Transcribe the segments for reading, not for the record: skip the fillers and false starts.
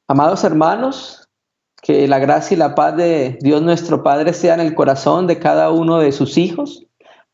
Amados hermanos, que la gracia y la paz de Dios nuestro Padre sea en el corazón de cada uno de sus hijos.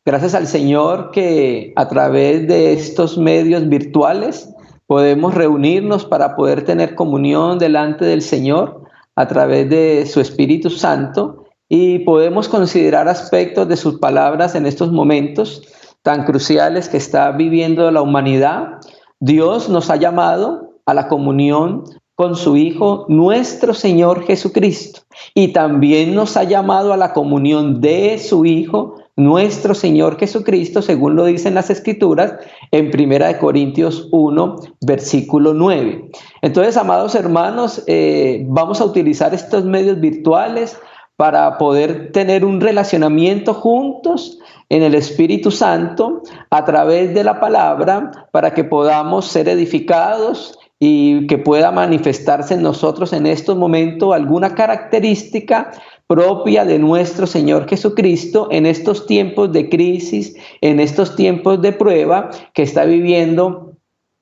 Gracias al Señor que a través de estos medios virtuales podemos reunirnos para poder tener comunión delante del Señor a través de su Espíritu Santo y podemos considerar aspectos de sus palabras en estos momentos tan cruciales que está viviendo la humanidad. Dios nos ha llamado a la comunión con su Hijo, nuestro Señor Jesucristo, y también nos ha llamado a la comunión de su Hijo, nuestro Señor Jesucristo, según lo dicen las Escrituras, en 1 Corintios 1, versículo 9. Entonces, amados hermanos, vamos a utilizar estos medios virtuales para poder tener un relacionamiento juntos en el Espíritu Santo a través de la palabra, para que podamos ser edificados y que pueda manifestarse en nosotros en estos momentos alguna característica propia de nuestro Señor Jesucristo en estos tiempos de crisis, en estos tiempos de prueba que está viviendo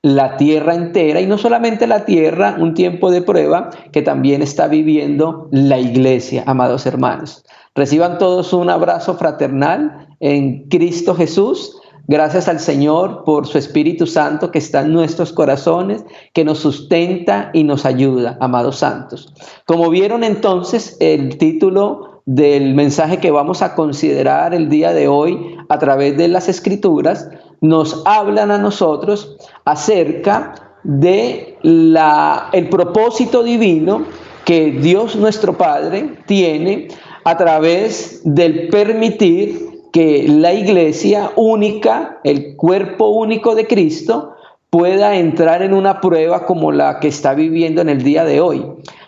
la tierra entera, y no solamente la tierra, un tiempo de prueba que también está viviendo la iglesia, amados hermanos. Reciban todos un abrazo fraternal en Cristo Jesús. Gracias al Señor por su Espíritu Santo que está en nuestros corazones, que nos sustenta y nos ayuda, amados santos. Como vieron entonces, el título del mensaje que vamos a considerar el día de hoy a través de las Escrituras nos hablan a nosotros acerca de el propósito divino que Dios nuestro Padre tiene a través del permitir que la iglesia única, el cuerpo único de Cristo, pueda entrar en una prueba como la que está viviendo en el día de hoy.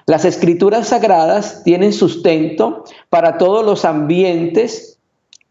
Las Escrituras sagradas tienen sustento para todos los ambientes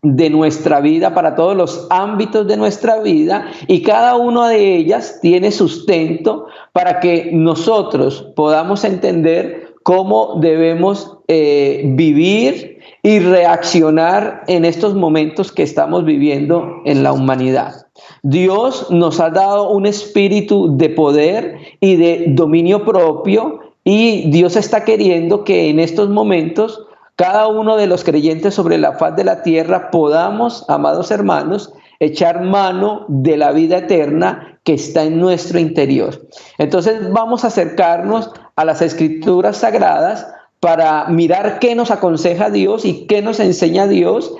de nuestra vida, para todos los ámbitos de nuestra vida, y cada una de ellas tiene sustento para que nosotros podamos entender cómo debemos vivir y reaccionar en estos momentos que estamos viviendo en la humanidad. Dios nos ha dado un espíritu de poder y de dominio propio, y Dios está queriendo que en estos momentos cada uno de los creyentes sobre la faz de la tierra podamos, amados hermanos, echar mano de la vida eterna que está en nuestro interior. Entonces vamos a acercarnos a las Escrituras sagradas para mirar qué nos aconseja Dios y qué nos enseña Dios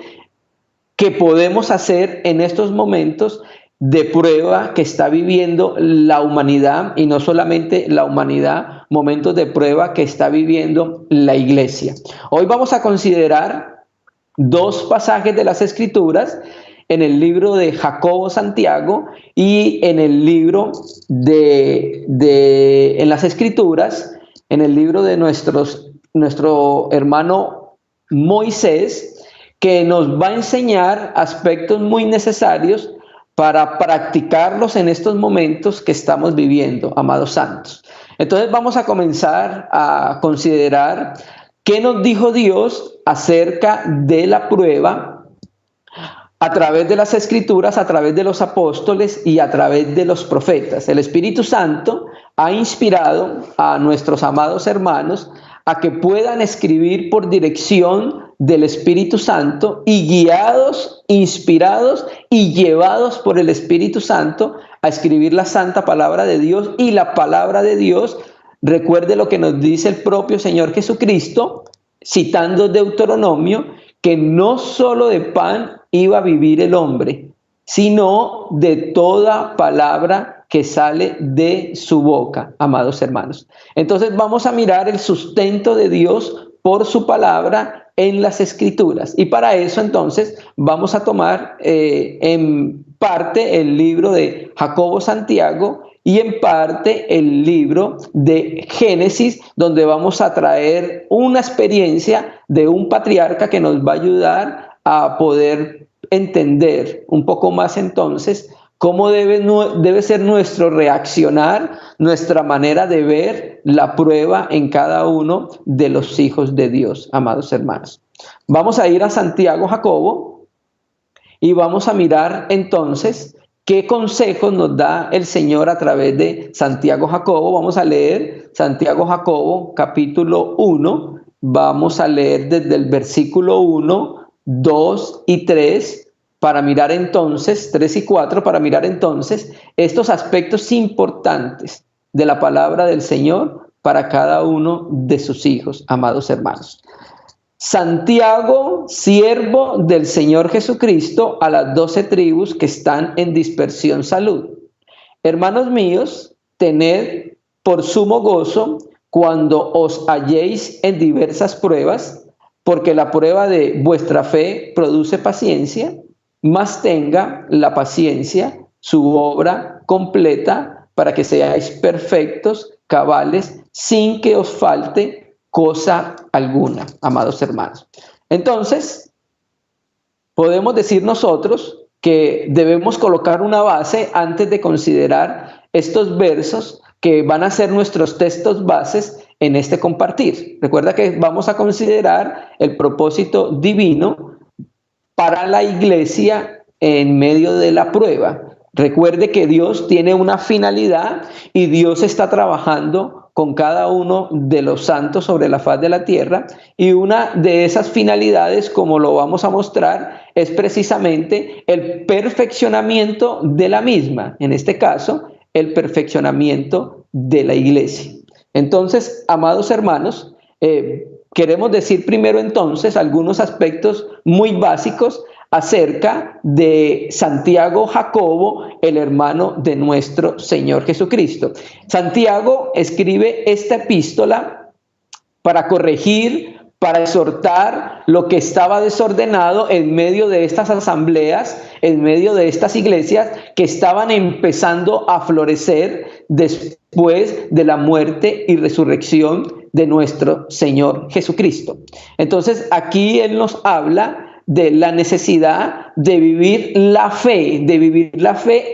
que podemos hacer en estos momentos de prueba que está viviendo la humanidad, y no solamente la humanidad, momentos de prueba que está viviendo la iglesia. Hoy vamos a considerar dos pasajes de las Escrituras en el libro de Jacobo Santiago y en el libro en las Escrituras, en el libro de nuestro hermano Moisés, que nos va a enseñar aspectos muy necesarios para practicarlos en estos momentos que estamos viviendo, amados santos. Entonces vamos a comenzar a considerar qué nos dijo Dios acerca de la prueba a través de las Escrituras, a través de los apóstoles y a través de los profetas. El Espíritu Santo ha inspirado a nuestros amados hermanos a que puedan escribir por dirección del Espíritu Santo, y guiados, inspirados y llevados por el Espíritu Santo a escribir la santa palabra de Dios. Y la palabra de Dios, recuerde lo que nos dice el propio Señor Jesucristo, citando Deuteronomio, que no solo de pan iba a vivir el hombre, sino de toda palabra que sale de su boca, amados hermanos. Entonces vamos a mirar el sustento de Dios por su palabra en las Escrituras. Y para eso entonces vamos a tomar en parte el libro de Jacobo Santiago y en parte el libro de Génesis, donde vamos a traer una experiencia de un patriarca que nos va a ayudar a poder entender un poco más entonces cómo debe ser nuestro reaccionar, nuestra manera de ver la prueba en cada uno de los hijos de Dios, amados hermanos. Vamos a ir a Santiago Jacobo y vamos a mirar entonces ¿Qué consejos nos da el Señor a través de Santiago Jacobo? Vamos a leer Santiago Jacobo, capítulo 1. Vamos a leer desde el versículo 1, 2 y 3 para mirar entonces, 3 y 4, para mirar entonces estos aspectos importantes de la palabra del Señor para cada uno de sus hijos, amados hermanos. Santiago, siervo del Señor Jesucristo, a las 12 tribus que están en dispersión, salud. Hermanos míos, tened por sumo gozo cuando os halléis en diversas pruebas, porque la prueba de vuestra fe produce paciencia, mas tenga la paciencia su obra completa para que seáis perfectos, cabales, sin que os falte cosa alguna, amados hermanos. Entonces, podemos decir nosotros que debemos colocar una base antes de considerar estos versos que van a ser nuestros textos bases en este compartir. Recuerda que vamos a considerar el propósito divino para la iglesia en medio de la prueba. Recuerde que Dios tiene una finalidad y Dios está trabajando con cada uno de los santos sobre la faz de la tierra, y una de esas finalidades, como lo vamos a mostrar, es precisamente el perfeccionamiento de la misma, en este caso, el perfeccionamiento de la iglesia. Entonces, amados hermanos, queremos decir primero entonces algunos aspectos muy básicos acerca de Santiago Jacobo, el hermano de nuestro Señor Jesucristo. Santiago escribe esta epístola para corregir, para exhortar lo que estaba desordenado en medio de estas asambleas, en medio de estas iglesias que estaban empezando a florecer después de la muerte y resurrección de nuestro Señor Jesucristo. Entonces, aquí él nos habla de la necesidad de vivir la fe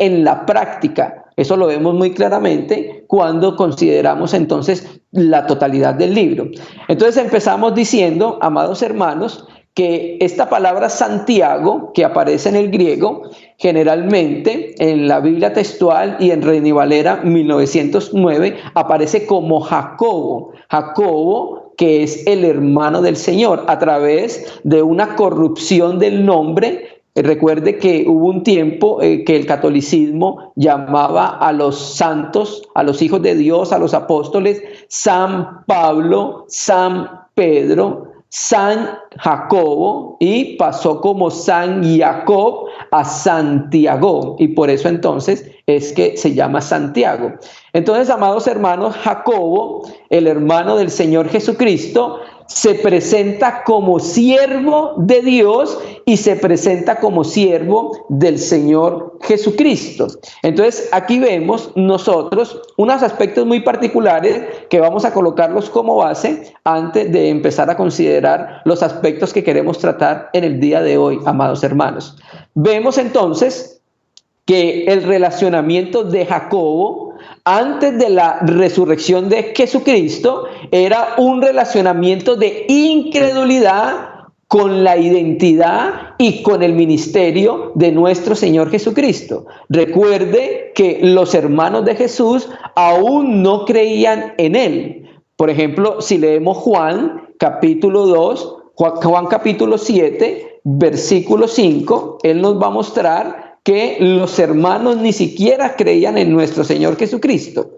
en la práctica. Eso lo vemos muy claramente cuando consideramos entonces la totalidad del libro. Entonces empezamos diciendo, amados hermanos, que esta palabra Santiago, que aparece en el griego, generalmente en la Biblia textual y en Reina y Valera 1909, aparece como Jacobo. Jacobo, que es el hermano del Señor, a través de una corrupción del nombre. Recuerde que hubo un tiempo que el catolicismo llamaba a los santos, a los hijos de Dios, a los apóstoles, San Pablo, San Pedro, San Jacobo, y pasó como San Jacob a Santiago, y por eso entonces es que se llama Santiago. Entonces, amados hermanos, Jacobo, el hermano del Señor Jesucristo, se presenta como siervo de Dios y se presenta como siervo del Señor Jesucristo. Entonces, aquí vemos nosotros unos aspectos muy particulares que vamos a colocarlos como base antes de empezar a considerar los aspectos que queremos tratar en el día de hoy, amados hermanos. Vemos entonces que el relacionamiento de Jacobo antes de la resurrección de Jesucristo era un relacionamiento de incredulidad con la identidad y con el ministerio de nuestro Señor Jesucristo. Recuerde que los hermanos de Jesús aún no creían en Él. Por ejemplo, si leemos Juan capítulo 2, Juan capítulo 7, versículo 5, Él nos va a mostrar que los hermanos ni siquiera creían en nuestro Señor Jesucristo.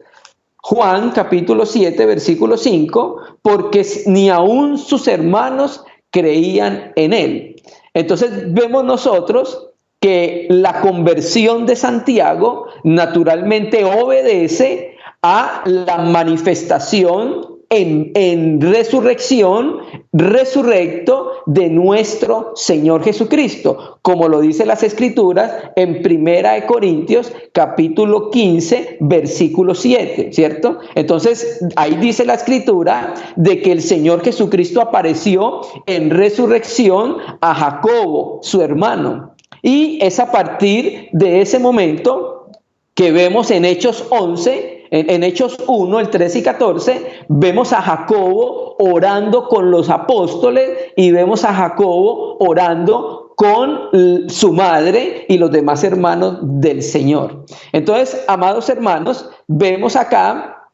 Juan capítulo 7, versículo 5, porque ni aún sus hermanos creían en Él. Entonces vemos nosotros que la conversión de Santiago naturalmente obedece a la manifestación en resurrección, resurrecto de nuestro Señor Jesucristo, como lo dice las Escrituras en 1 Corintios capítulo 15, versículo 7, ¿cierto? Entonces, ahí dice la Escritura de que el Señor Jesucristo apareció en resurrección a Jacobo, su hermano. Y es a partir de ese momento que vemos en Hechos 11, en Hechos 1, el 13 y 14, vemos a Jacobo orando con los apóstoles y vemos a Jacobo orando con su madre y los demás hermanos del Señor. Entonces, amados hermanos, vemos acá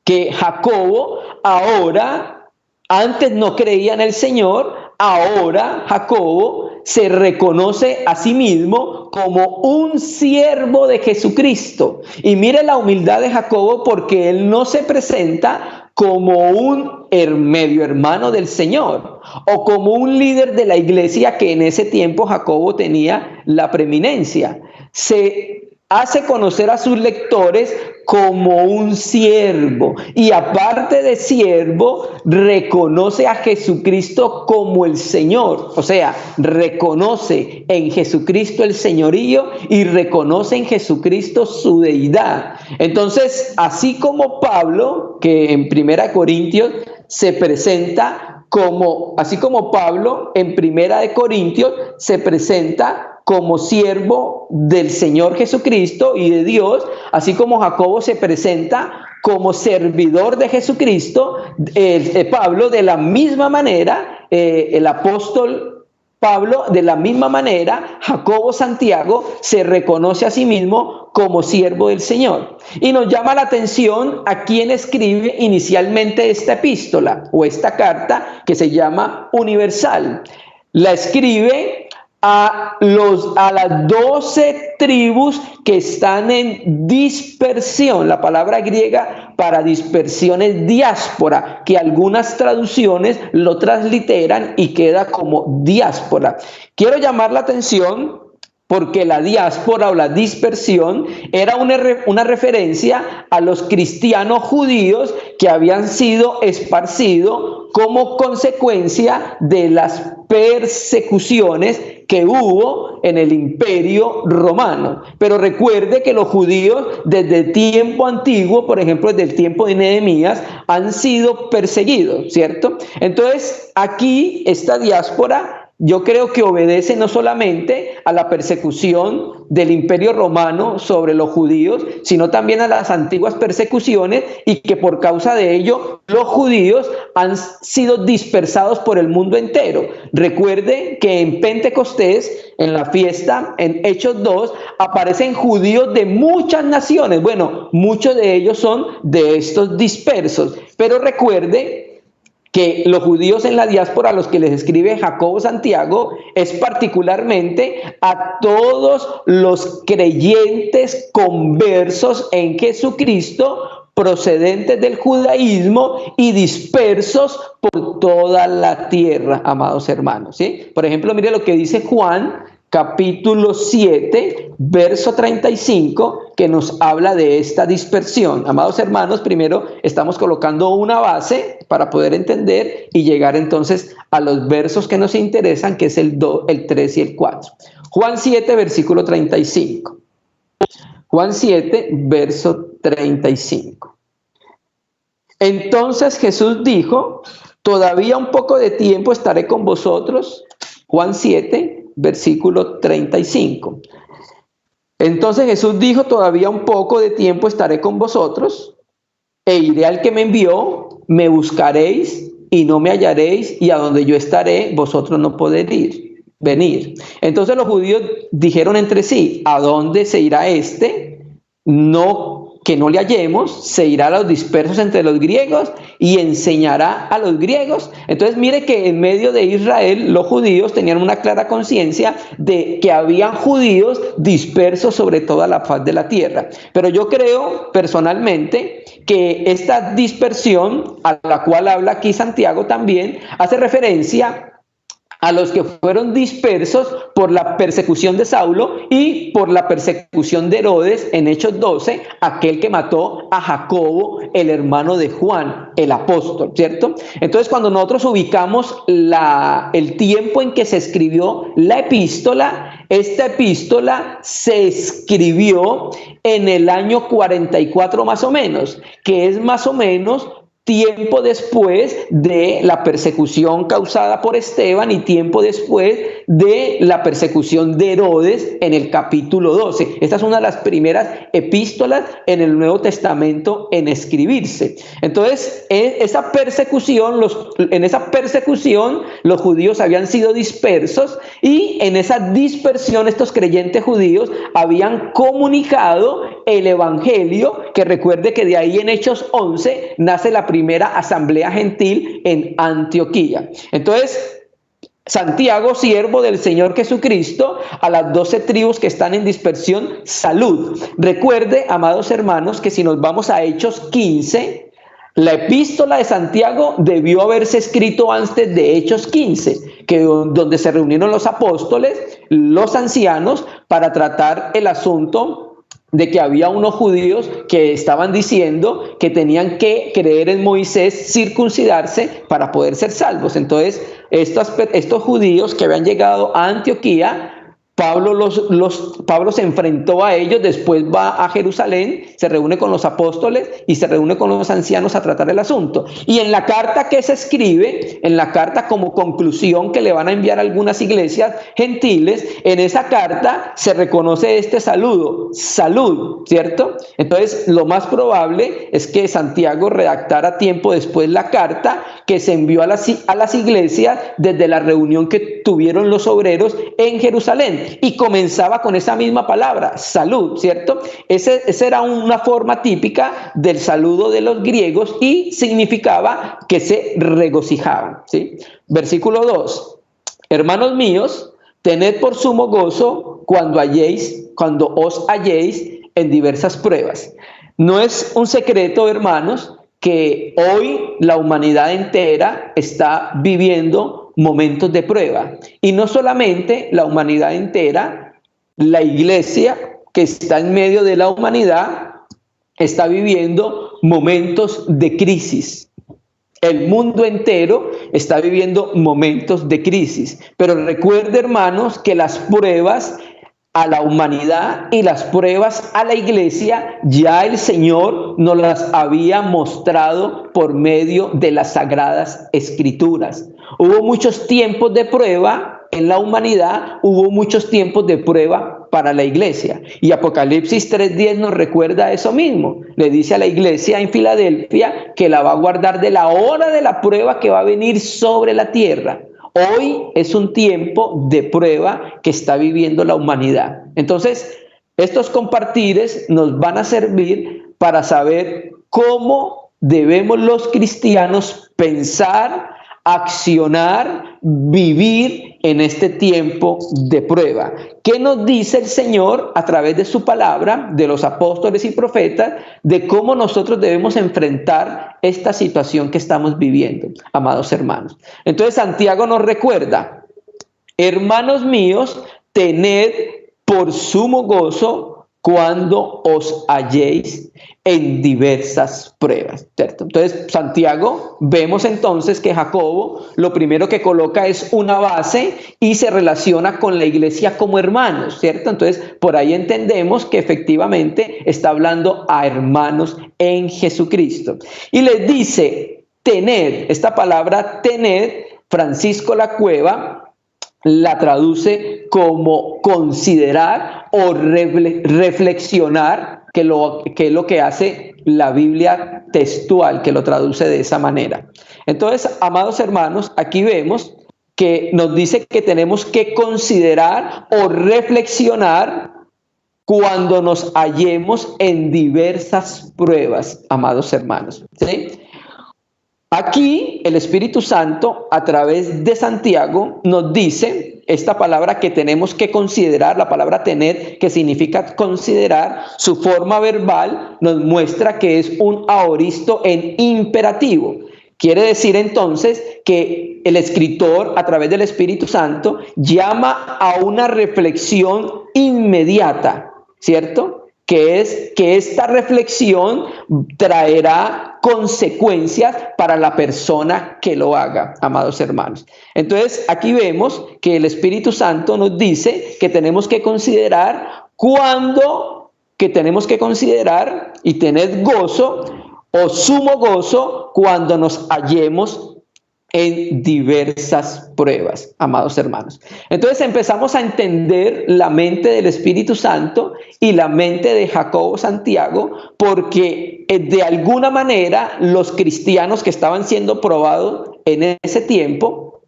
que Jacobo ahora, antes no creía en el Señor, ahora Jacobo se reconoce a sí mismo como un siervo de Jesucristo. Y mire la humildad de Jacobo, porque él no se presenta como un medio hermano del Señor o como un líder de la iglesia, que en ese tiempo Jacobo tenía la preeminencia. Se hace conocer a sus lectores como un siervo, y aparte de siervo, reconoce a Jesucristo como el Señor. O sea, reconoce en Jesucristo el señorío y reconoce en Jesucristo su deidad. Entonces, así como Pablo, que en 1 Corintios se presenta como, así como Pablo en 1 Corintios se presenta como siervo del Señor Jesucristo y de Dios, así como Jacobo se presenta como servidor de Jesucristo, Pablo de la misma manera, el apóstol Pablo de la misma manera, Jacobo Santiago se reconoce a sí mismo como siervo del Señor. Y nos llama la atención a quien escribe inicialmente esta epístola o esta carta, que se llama Universal. La escribe a las 12 tribus que están en dispersión. La palabra griega para dispersión es diáspora, que algunas traducciones lo transliteran y queda como diáspora. Quiero llamar la atención porque la diáspora o la dispersión era una referencia a los cristianos judíos que habían sido esparcidos como consecuencia de las persecuciones que hubo en el Imperio Romano. Pero recuerde que los judíos desde el tiempo antiguo, por ejemplo desde el tiempo de Nehemías, han sido perseguidos, ¿cierto? Entonces aquí esta diáspora, yo creo que obedece no solamente a la persecución del Imperio Romano sobre los judíos, sino también a las antiguas persecuciones, y que por causa de ello los judíos han sido dispersados por el mundo entero. Recuerde que en Pentecostés, en la fiesta, en Hechos 2, aparecen judíos de muchas naciones. Bueno, muchos de ellos son de estos dispersos, pero recuerde que los judíos en la diáspora, a los que les escribe Jacobo Santiago, es particularmente a todos los creyentes conversos en Jesucristo, procedentes del judaísmo y dispersos por toda la tierra, amados hermanos, ¿sí? Por ejemplo, mire lo que dice Juan, capítulo 7, verso 35, que nos habla de esta dispersión. Amados hermanos, primero estamos colocando una base para poder entender y llegar entonces a los versos que nos interesan, que es el 3 y el 4. Juan 7, versículo 35. Juan 7, verso 35. Entonces Jesús dijo: todavía un poco de tiempo estaré con vosotros. Juan 7, versículo 35. Entonces Jesús dijo: todavía un poco de tiempo estaré con vosotros, e iré al que me envió. Me buscaréis y no me hallaréis, y a donde yo estaré, vosotros no podéis venir. Entonces los judíos dijeron entre sí: ¿a dónde se irá este? Que no le hallemos. Se irá a los dispersos entre los griegos y enseñará a los griegos. Entonces mire que en medio de Israel los judíos tenían una clara conciencia de que habían judíos dispersos sobre toda la faz de la tierra. Pero yo creo personalmente que esta dispersión, a la cual habla aquí Santiago, también hace referencia a los que fueron dispersos por la persecución de Saulo y por la persecución de Herodes en Hechos 12, aquel que mató a Jacobo, el hermano de Juan, el apóstol, ¿cierto? Entonces, cuando nosotros ubicamos el tiempo en que se escribió la epístola, esta epístola se escribió en el año 44 más o menos, que es más o menos tiempo después de la persecución causada por Esteban y tiempo después de la persecución de Herodes en el capítulo 12. Esta es una de las primeras epístolas en el Nuevo Testamento en escribirse. Entonces, en esa persecución los judíos habían sido dispersos, y en esa dispersión estos creyentes judíos habían comunicado el evangelio, que recuerde que de ahí en Hechos 11 nace la primera asamblea gentil en Antioquía. Entonces, Santiago, siervo del Señor Jesucristo, a las 12 tribus que están en dispersión, salud. Recuerde, amados hermanos, que si nos vamos a Hechos 15, la epístola de Santiago debió haberse escrito antes de Hechos 15, donde se reunieron los apóstoles, los ancianos, para tratar el asunto de que había unos judíos que estaban diciendo que tenían que creer en Moisés, circuncidarse para poder ser salvos. Entonces, estos judíos que habían llegado a Antioquía, Pablo se enfrentó a ellos, después va a Jerusalén, se reúne con los apóstoles y se reúne con los ancianos a tratar el asunto. Y en la carta que se escribe, en la carta como conclusión que le van a enviar algunas iglesias gentiles, en esa carta se reconoce este saludo, salud, ¿cierto? Entonces, lo más probable es que Santiago redactara tiempo después la carta que se envió a las iglesias desde la reunión que tuvieron los obreros en Jerusalén. Y comenzaba con esa misma palabra, salud, ¿cierto? Esa era una forma típica del saludo de los griegos y significaba que se regocijaban, ¿sí? Versículo 2. Hermanos míos, tened por sumo gozo cuando os halléis en diversas pruebas. No es un secreto, hermanos, que hoy la humanidad entera está viviendo momentos de prueba. Y no solamente la humanidad entera, la iglesia que está en medio de la humanidad está viviendo momentos de crisis. El mundo entero está viviendo momentos de crisis. Pero recuerde, hermanos, que las pruebas a la humanidad y las pruebas a la iglesia ya el Señor nos las había mostrado por medio de las Sagradas Escrituras. Hubo muchos tiempos de prueba en la humanidad, hubo muchos tiempos de prueba para la iglesia. Y Apocalipsis 3:10 nos recuerda eso mismo. Le dice a la iglesia en Filadelfia que la va a guardar de la hora de la prueba que va a venir sobre la tierra. Hoy es un tiempo de prueba que está viviendo la humanidad. Entonces, estos compartires nos van a servir para saber cómo debemos los cristianos pensar, accionar, vivir en este tiempo de prueba. ¿Qué nos dice el Señor a través de su palabra, de los apóstoles y profetas, de cómo nosotros debemos enfrentar esta situación que estamos viviendo, amados hermanos? Entonces Santiago nos recuerda, hermanos míos, tened por sumo gozo cuando os halléis en diversas pruebas, ¿cierto? Entonces, Santiago, vemos entonces que Jacobo lo primero que coloca es una base y se relaciona con la iglesia como hermanos, ¿cierto? Entonces, por ahí entendemos que efectivamente está hablando a hermanos en Jesucristo. Y les dice, tened, esta palabra tened, Francisco La Cueva la traduce como considerar o reflexionar, que es lo que hace la Biblia textual, que lo traduce de esa manera. Entonces, amados hermanos, aquí vemos que nos dice que tenemos que considerar o reflexionar cuando nos hallemos en diversas pruebas, amados hermanos, ¿sí? Aquí el Espíritu Santo, a través de Santiago, nos dice esta palabra que tenemos que considerar, la palabra tener, que significa considerar, su forma verbal nos muestra que es un aoristo en imperativo. Quiere decir entonces que el escritor, a través del Espíritu Santo, llama a una reflexión inmediata, ¿cierto? Que es que esta reflexión traerá consecuencias para la persona que lo haga, amados hermanos. Entonces, aquí vemos que el Espíritu Santo nos dice que tenemos que considerar y tener gozo o sumo gozo cuando nos hallemos en diversas pruebas, amados hermanos. Entonces empezamos a entender la mente del Espíritu Santo y la mente de Jacobo Santiago, porque de alguna manera los cristianos que estaban siendo probados en ese tiempo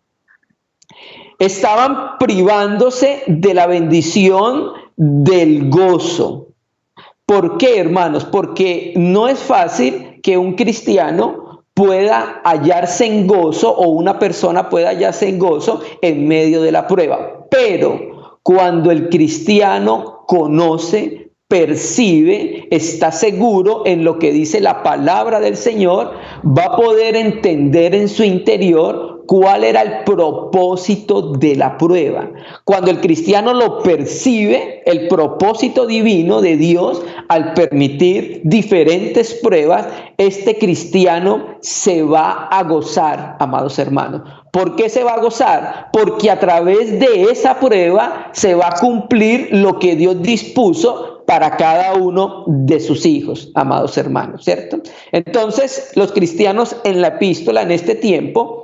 estaban privándose de la bendición del gozo. ¿Por qué, hermanos? Porque no es fácil que un cristiano pueda hallarse en gozo, o una persona pueda hallarse en gozo en medio de la prueba. Pero cuando el cristiano conoce, percibe, está seguro en lo que dice la palabra del Señor, va a poder entender en su interior cuál era el propósito de la prueba. Cuando el cristiano lo percibe, el propósito divino de Dios, al permitir diferentes pruebas, este cristiano se va a gozar, amados hermanos. ¿Por qué se va a gozar? Porque a través de esa prueba se va a cumplir lo que Dios dispuso para cada uno de sus hijos, amados hermanos, ¿cierto? Entonces, los cristianos en la epístola, en este tiempo,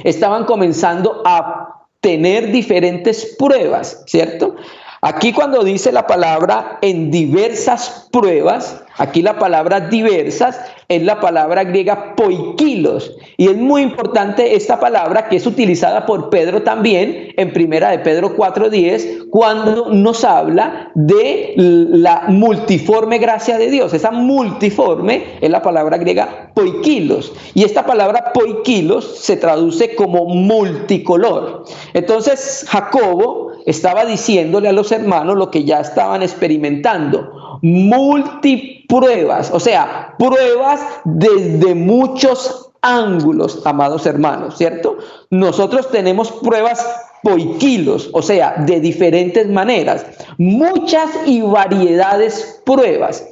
estaban comenzando a tener diferentes pruebas, ¿cierto? Aquí cuando dice la palabra en diversas pruebas, aquí la palabra diversas es la palabra griega poikilos, y es muy importante esta palabra, que es utilizada por Pedro también en primera de Pedro 4:10, cuando nos habla de la multiforme gracia de Dios. Esa multiforme es la palabra griega poikilos, y esta palabra poikilos se traduce como multicolor. Entonces Jacobo estaba diciéndole a los hermanos lo que ya estaban experimentando: multipruebas, o sea, pruebas desde muchos ángulos, amados hermanos, ¿cierto? Nosotros tenemos pruebas poikilos, o sea, de diferentes maneras, muchas y variedades pruebas.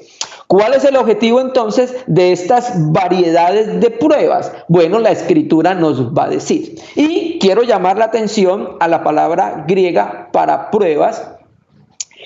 ¿Cuál es el objetivo entonces de estas variedades de pruebas? Bueno, la Escritura nos va a decir. Y quiero llamar la atención a la palabra griega para pruebas,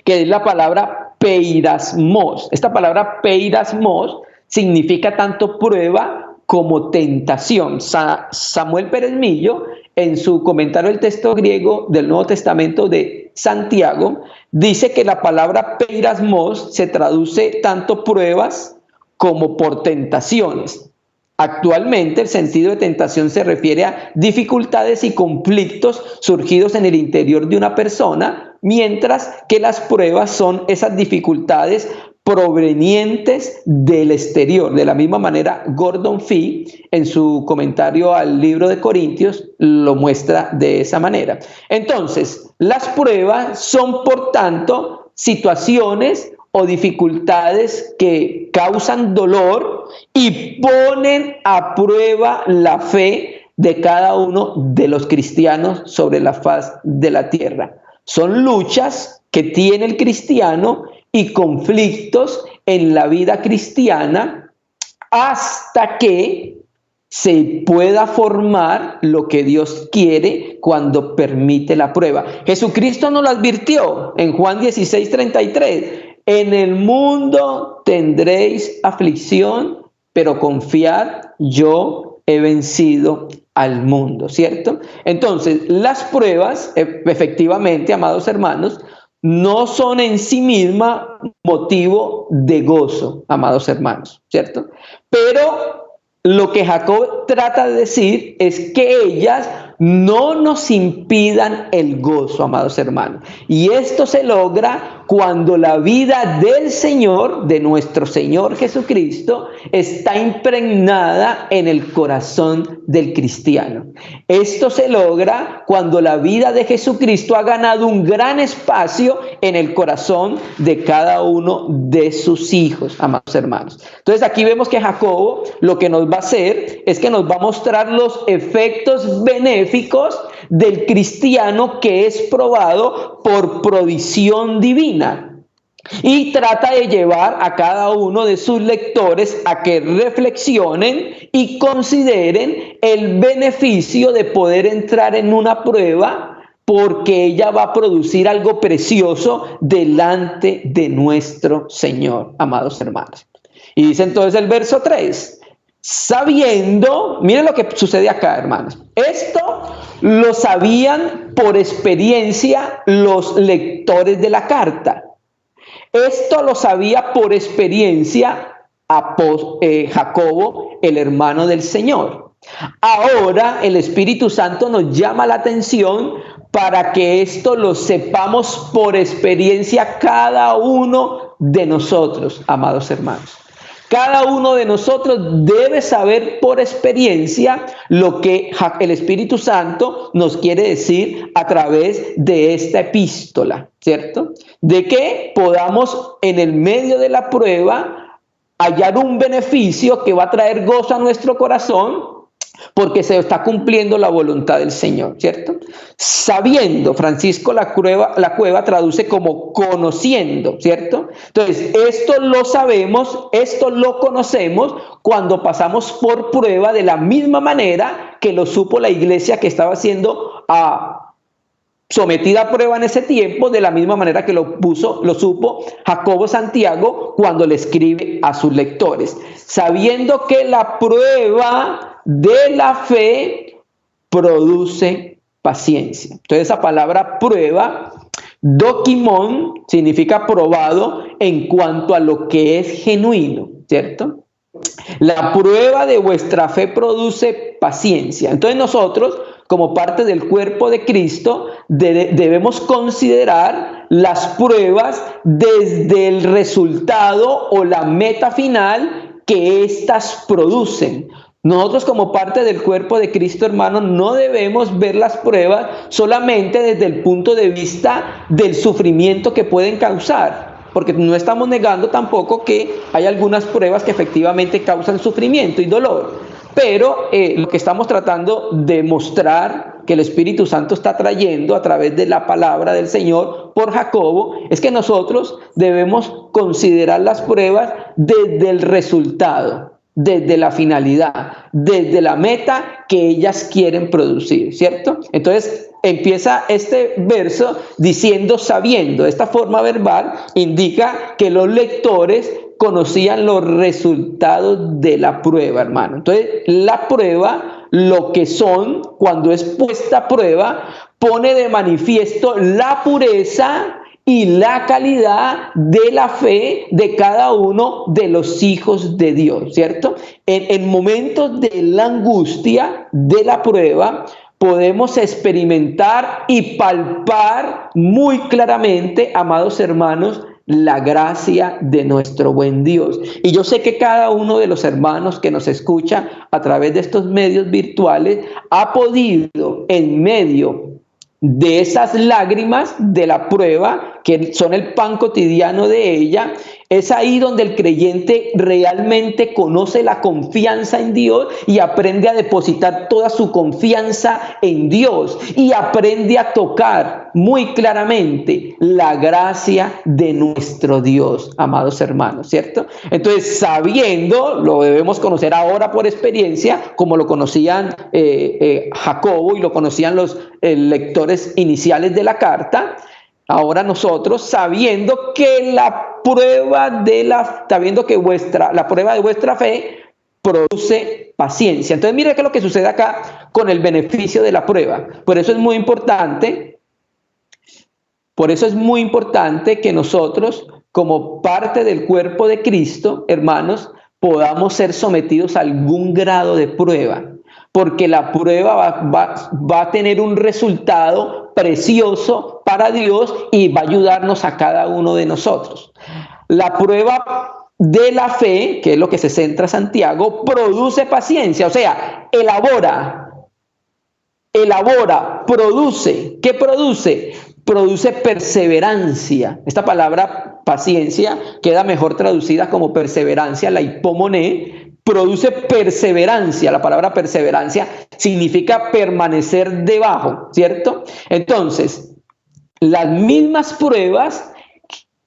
que es la palabra peirasmos. Esta palabra peirasmos significa tanto prueba como tentación. Samuel Pérez Millo, en su comentario del texto griego del Nuevo Testamento de Santiago, dice que la palabra peirasmos se traduce tanto pruebas como por tentaciones. Actualmente el sentido de tentación se refiere a dificultades y conflictos surgidos en el interior de una persona, mientras que las pruebas son esas dificultades provenientes del exterior. De la misma manera, Gordon Fee, en su comentario al libro de Corintios, lo muestra de esa manera. Entonces, las pruebas son, por tanto, situaciones o dificultades que causan dolor y ponen a prueba la fe de cada uno de los cristianos sobre la faz de la tierra. Son luchas que tiene el cristiano y conflictos en la vida cristiana hasta que se pueda formar lo que Dios quiere cuando permite la prueba. Jesucristo nos lo advirtió en Juan 16:33. En el mundo tendréis aflicción, pero confiad, yo he vencido al mundo, ¿cierto? Entonces, las pruebas, efectivamente, amados hermanos, no son en sí mismas motivo de gozo, amados hermanos, ¿cierto? Pero lo que Jacob trata de decir es que ellas no nos impidan el gozo, amados hermanos. Y esto se logra cuando la vida del Señor, de nuestro Señor Jesucristo, está impregnada en el corazón del cristiano. Esto se logra cuando la vida de Jesucristo ha ganado un gran espacio en el corazón de cada uno de sus hijos, amados hermanos. Entonces aquí vemos que Jacobo lo que nos va a hacer es que nos va a mostrar los efectos benéficos del cristiano que es probado por provisión divina, y trata de llevar a cada uno de sus lectores a que reflexionen y consideren el beneficio de poder entrar en una prueba, porque ella va a producir algo precioso delante de nuestro Señor, amados hermanos. Y dice entonces el verso 3, sabiendo, miren lo que sucede acá, hermanos. Esto lo sabían por experiencia los lectores de la carta. Esto lo sabía por experiencia Jacobo, el hermano del Señor. Ahora el Espíritu Santo nos llama la atención para que esto lo sepamos por experiencia cada uno de nosotros, amados hermanos. Cada uno de nosotros debe saber por experiencia lo que el Espíritu Santo nos quiere decir a través de esta epístola, ¿cierto? De que podamos en el medio de la prueba hallar un beneficio que va a traer gozo a nuestro corazón, porque se está cumpliendo la voluntad del Señor, ¿cierto? Sabiendo, Francisco la Cueva traduce como conociendo, ¿cierto? Entonces, esto lo sabemos, esto lo conocemos cuando pasamos por prueba de la misma manera que lo supo la iglesia que estaba siendo sometida a prueba en ese tiempo, de la misma manera que lo supo Jacobo Santiago cuando le escribe a sus lectores, sabiendo que la prueba de la fe produce paciencia. Entonces esa palabra prueba, dokimon, significa probado en cuanto a lo que es genuino, ¿cierto? La prueba de vuestra fe produce paciencia. Entonces nosotros, como parte del cuerpo de Cristo, debemos considerar las pruebas desde el resultado o la meta final que éstas producen. Nosotros, como parte del cuerpo de Cristo, hermanos, no debemos ver las pruebas solamente desde el punto de vista del sufrimiento que pueden causar, porque no estamos negando tampoco que hay algunas pruebas que efectivamente causan sufrimiento y dolor. Pero lo que estamos tratando de mostrar que el Espíritu Santo está trayendo a través de la palabra del Señor por Jacobo es que nosotros debemos considerar las pruebas desde el resultado, desde la finalidad, desde la meta que ellas quieren producir, ¿cierto? Entonces empieza este verso diciendo sabiendo. Esta forma verbal indica que los lectores conocían los resultados de la prueba, hermano. Entonces la prueba, lo que son, cuando es puesta a prueba, pone de manifiesto la pureza y la calidad de la fe de cada uno de los hijos de Dios, ¿cierto? En momentos de la angustia, de la prueba, podemos experimentar y palpar muy claramente, amados hermanos, la gracia de nuestro buen Dios. Y yo sé que cada uno de los hermanos que nos escucha a través de estos medios virtuales ha podido, en medio de esas lágrimas de la prueba, que son el pan cotidiano de ella, es ahí donde el creyente realmente conoce la confianza en Dios y aprende a depositar toda su confianza en Dios y aprende a tocar muy claramente la gracia de nuestro Dios, amados hermanos, ¿cierto? Entonces, sabiendo, lo debemos conocer ahora por experiencia, como lo conocían Jacobo y lo conocían los lectores iniciales de la carta. Ahora nosotros, sabiendo que la prueba de la prueba de vuestra fe produce paciencia. Entonces, mire qué es lo que sucede acá con el beneficio de la prueba. Por eso es muy importante que nosotros, como parte del cuerpo de Cristo, hermanos, podamos ser sometidos a algún grado de prueba, porque la prueba va a tener un resultado precioso para Dios y va a ayudarnos a cada uno de nosotros. La prueba de la fe, que es lo que se centra Santiago, produce paciencia, o sea, produce. ¿Qué produce? Produce perseverancia. Esta palabra paciencia queda mejor traducida como perseverancia, la hipómone. Produce perseverancia. La palabra perseverancia significa permanecer debajo, ¿cierto? Entonces, las mismas pruebas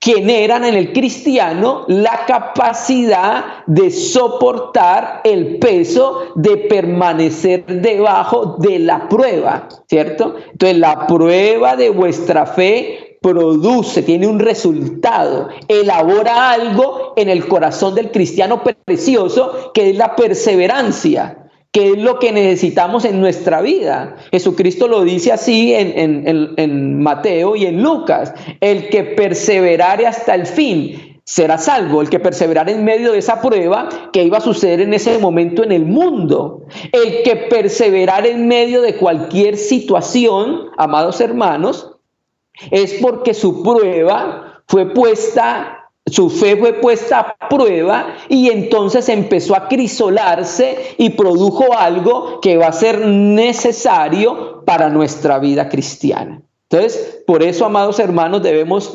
generan en el cristiano la capacidad de soportar el peso de permanecer debajo de la prueba, ¿cierto? Entonces, la prueba de vuestra fe produce, tiene un resultado, elabora algo en el corazón del cristiano precioso, que es la perseverancia, que es lo que necesitamos en nuestra vida. Jesucristo lo dice así en Mateo y en Lucas: el que perseverare hasta el fin será salvo. El que perseverare en medio de esa prueba que iba a suceder en ese momento en el mundo, el que perseverare en medio de cualquier situación, amados hermanos, es porque su fe fue puesta a prueba, y entonces empezó a crisolarse y produjo algo que va a ser necesario para nuestra vida cristiana. Entonces, por eso, amados hermanos, debemos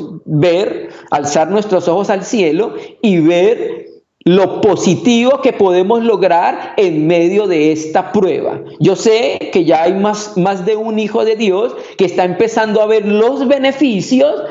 alzar nuestros ojos al cielo y ver lo positivo que podemos lograr en medio de esta prueba. Yo sé que ya hay más de un hijo de Dios que está empezando a ver los beneficios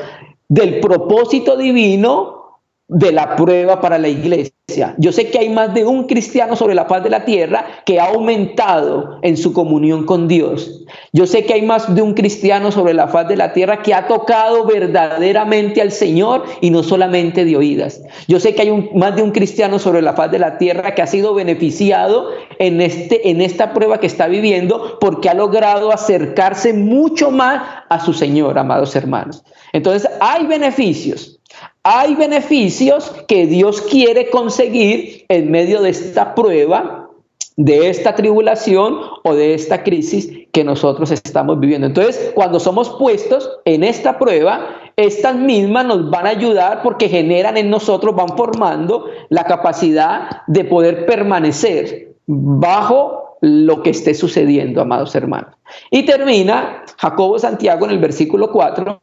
del propósito divino de la prueba para la iglesia. Yo sé que hay más de un cristiano sobre la faz de la tierra que ha aumentado en su comunión con Dios. Yo sé que hay más de un cristiano sobre la faz de la tierra que ha tocado verdaderamente al Señor y no solamente de oídas. Yo sé que hay más de un cristiano sobre la faz de la tierra que ha sido beneficiado en esta prueba que está viviendo, porque ha logrado acercarse mucho más a su Señor, amados hermanos. Entonces, hay beneficios. Hay beneficios que Dios quiere conseguir en medio de esta prueba, de esta tribulación o de esta crisis que nosotros estamos viviendo. Entonces, cuando somos puestos en esta prueba, estas mismas nos van a ayudar, porque generan en nosotros, van formando la capacidad de poder permanecer bajo lo que esté sucediendo, amados hermanos. Y termina Jacobo Santiago en el versículo 4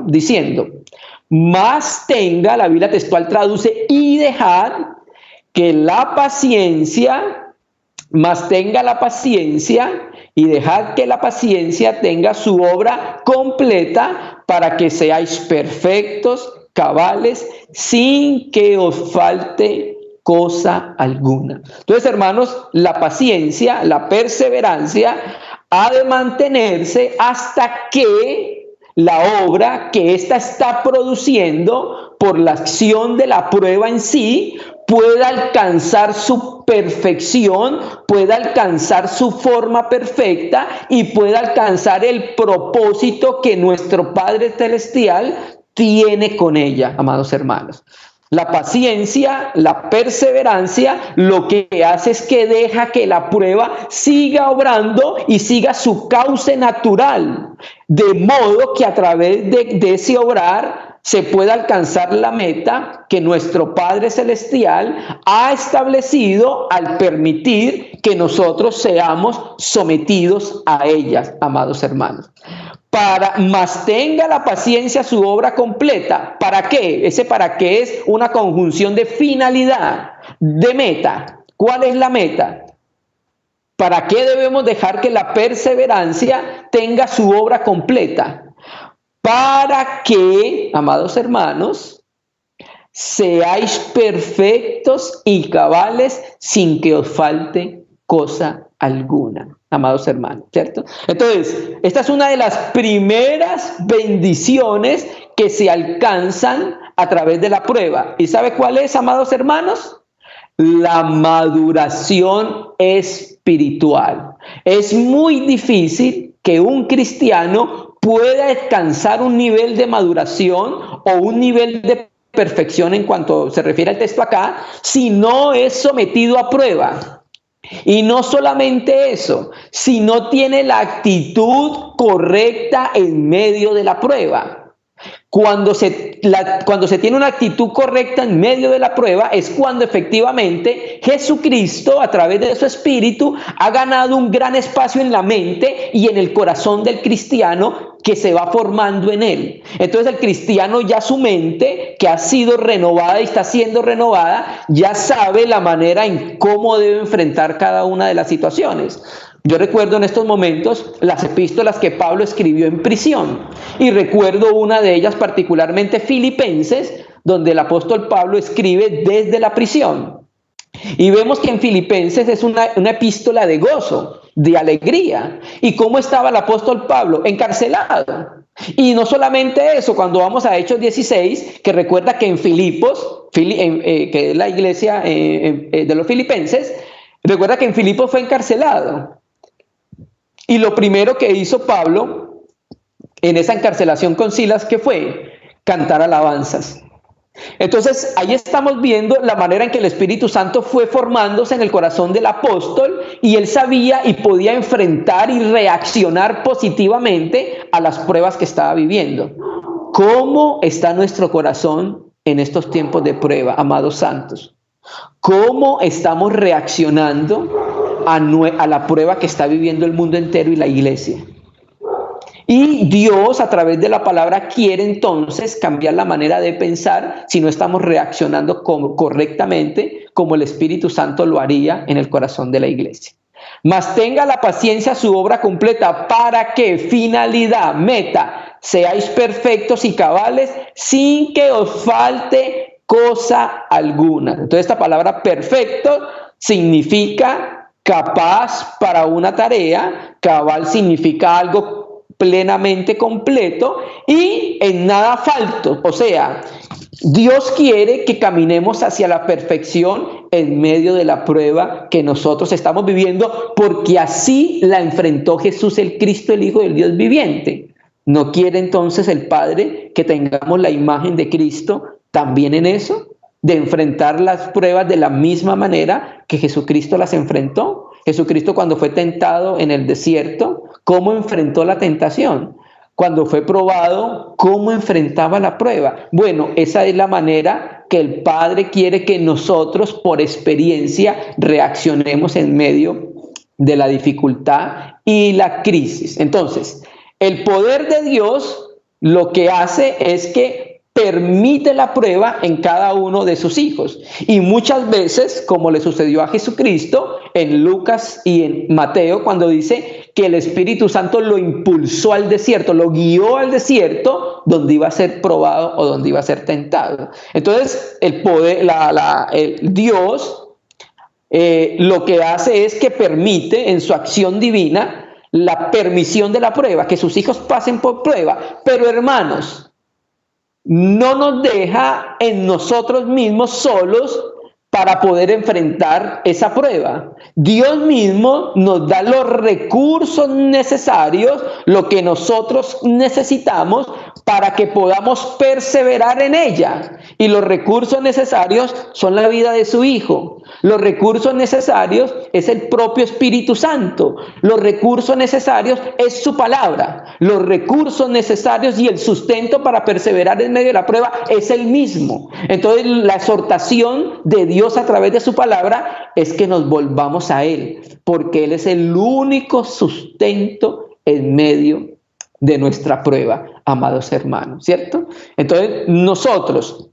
diciendo: más tenga, la Biblia textual traduce, y dejad que la paciencia, más tenga la paciencia, y dejad que la paciencia tenga su obra completa, para que seáis perfectos, cabales, sin que os falte cosa alguna. Entonces, hermanos, la paciencia, la perseverancia, ha de mantenerse hasta que la obra que ésta está produciendo por la acción de la prueba en sí pueda alcanzar su perfección, pueda alcanzar su forma perfecta y pueda alcanzar el propósito que nuestro Padre Celestial tiene con ella, amados hermanos. La paciencia, la perseverancia, lo que hace es que deja que la prueba siga obrando y siga su cauce natural, de modo que a través de ese obrar se pueda alcanzar la meta que nuestro Padre Celestial ha establecido al permitir que nosotros seamos sometidos a ellas, amados hermanos. Más tenga la paciencia su obra completa. ¿Para qué? Ese para qué es una conjunción de finalidad, de meta. ¿Cuál es la meta? ¿Para qué debemos dejar que la perseverancia tenga su obra completa? Para que, amados hermanos, seáis perfectos y cabales, sin que os falte cosa alguna, amados hermanos, ¿cierto? Entonces, esta es una de las primeras bendiciones que se alcanzan a través de la prueba. ¿Y sabe cuál es, amados hermanos? La maduración espiritual. Es muy difícil que un cristiano pueda alcanzar un nivel de maduración o un nivel de perfección, en cuanto se refiere al texto acá, si no es sometido a prueba. Y no solamente eso, sino tiene la actitud correcta en medio de la prueba. Cuando se tiene una actitud correcta en medio de la prueba, es cuando efectivamente Jesucristo, a través de su Espíritu, ha ganado un gran espacio en la mente y en el corazón del cristiano, que se va formando en él. Entonces el cristiano, ya su mente, que ha sido renovada y está siendo renovada, ya sabe la manera en cómo debe enfrentar cada una de las situaciones. Yo recuerdo en estos momentos las epístolas que Pablo escribió en prisión, y recuerdo una de ellas particularmente, Filipenses, donde el apóstol Pablo escribe desde la prisión. Y vemos que en Filipenses es una epístola de gozo, de alegría. ¿Y cómo estaba el apóstol Pablo? Encarcelado. Y no solamente eso, cuando vamos a Hechos 16, que recuerda que en Filipos, que es la iglesia de los filipenses, recuerda que en Filipos fue encarcelado. Y lo primero que hizo Pablo en esa encarcelación con Silas, ¿qué fue? Cantar alabanzas. Entonces, ahí estamos viendo la manera en que el Espíritu Santo fue formándose en el corazón del apóstol y él sabía y podía enfrentar y reaccionar positivamente a las pruebas que estaba viviendo. ¿Cómo está nuestro corazón en estos tiempos de prueba, amados santos? ¿Cómo estamos reaccionando a la prueba que está viviendo el mundo entero y la iglesia? Y Dios, a través de la palabra, quiere entonces cambiar la manera de pensar si no estamos reaccionando correctamente como el Espíritu Santo lo haría en el corazón de la iglesia. Mas tenga la paciencia su obra completa para que, finalidad, meta, seáis perfectos y cabales sin que os falte cosa alguna. Entonces esta palabra perfecto significa capaz para una tarea, cabal significa algo plenamente completo y en nada falto. O sea, Dios quiere que caminemos hacia la perfección en medio de la prueba que nosotros estamos viviendo, porque así la enfrentó Jesús el Cristo, el Hijo del Dios viviente. ¿No quiere entonces el Padre que tengamos la imagen de Cristo también en eso? De enfrentar las pruebas de la misma manera que Jesucristo las enfrentó. Jesucristo, cuando fue tentado en el desierto, ¿cómo enfrentó la tentación? Cuando fue probado, ¿cómo enfrentaba la prueba? Bueno, esa es la manera que el Padre quiere que nosotros, por experiencia, reaccionemos en medio de la dificultad y la crisis. Entonces, el poder de Dios lo que hace es que permite la prueba en cada uno de sus hijos. Y muchas veces, como le sucedió a Jesucristo en Lucas y en Mateo, cuando dice que el Espíritu Santo lo impulsó al desierto, lo guió al desierto donde iba a ser probado o donde iba a ser tentado. Entonces, el poder, el Dios lo que hace es que permite en su acción divina la permisión de la prueba, que sus hijos pasen por prueba. Pero hermanos, no nos deja en nosotros mismos solos para poder enfrentar esa prueba. Dios mismo nos da los recursos necesarios, lo que nosotros necesitamos para que podamos perseverar en ella. Y los recursos necesarios son la vida de su Hijo. Los recursos necesarios es el propio Espíritu Santo. Los recursos necesarios es su palabra. Los recursos necesarios y el sustento para perseverar en medio de la prueba es el mismo. Entonces, la exhortación de Dios a través de su palabra es que nos volvamos a Él, porque Él es el único sustento en medio de nuestra prueba, amados hermanos, ¿cierto? Entonces, nosotros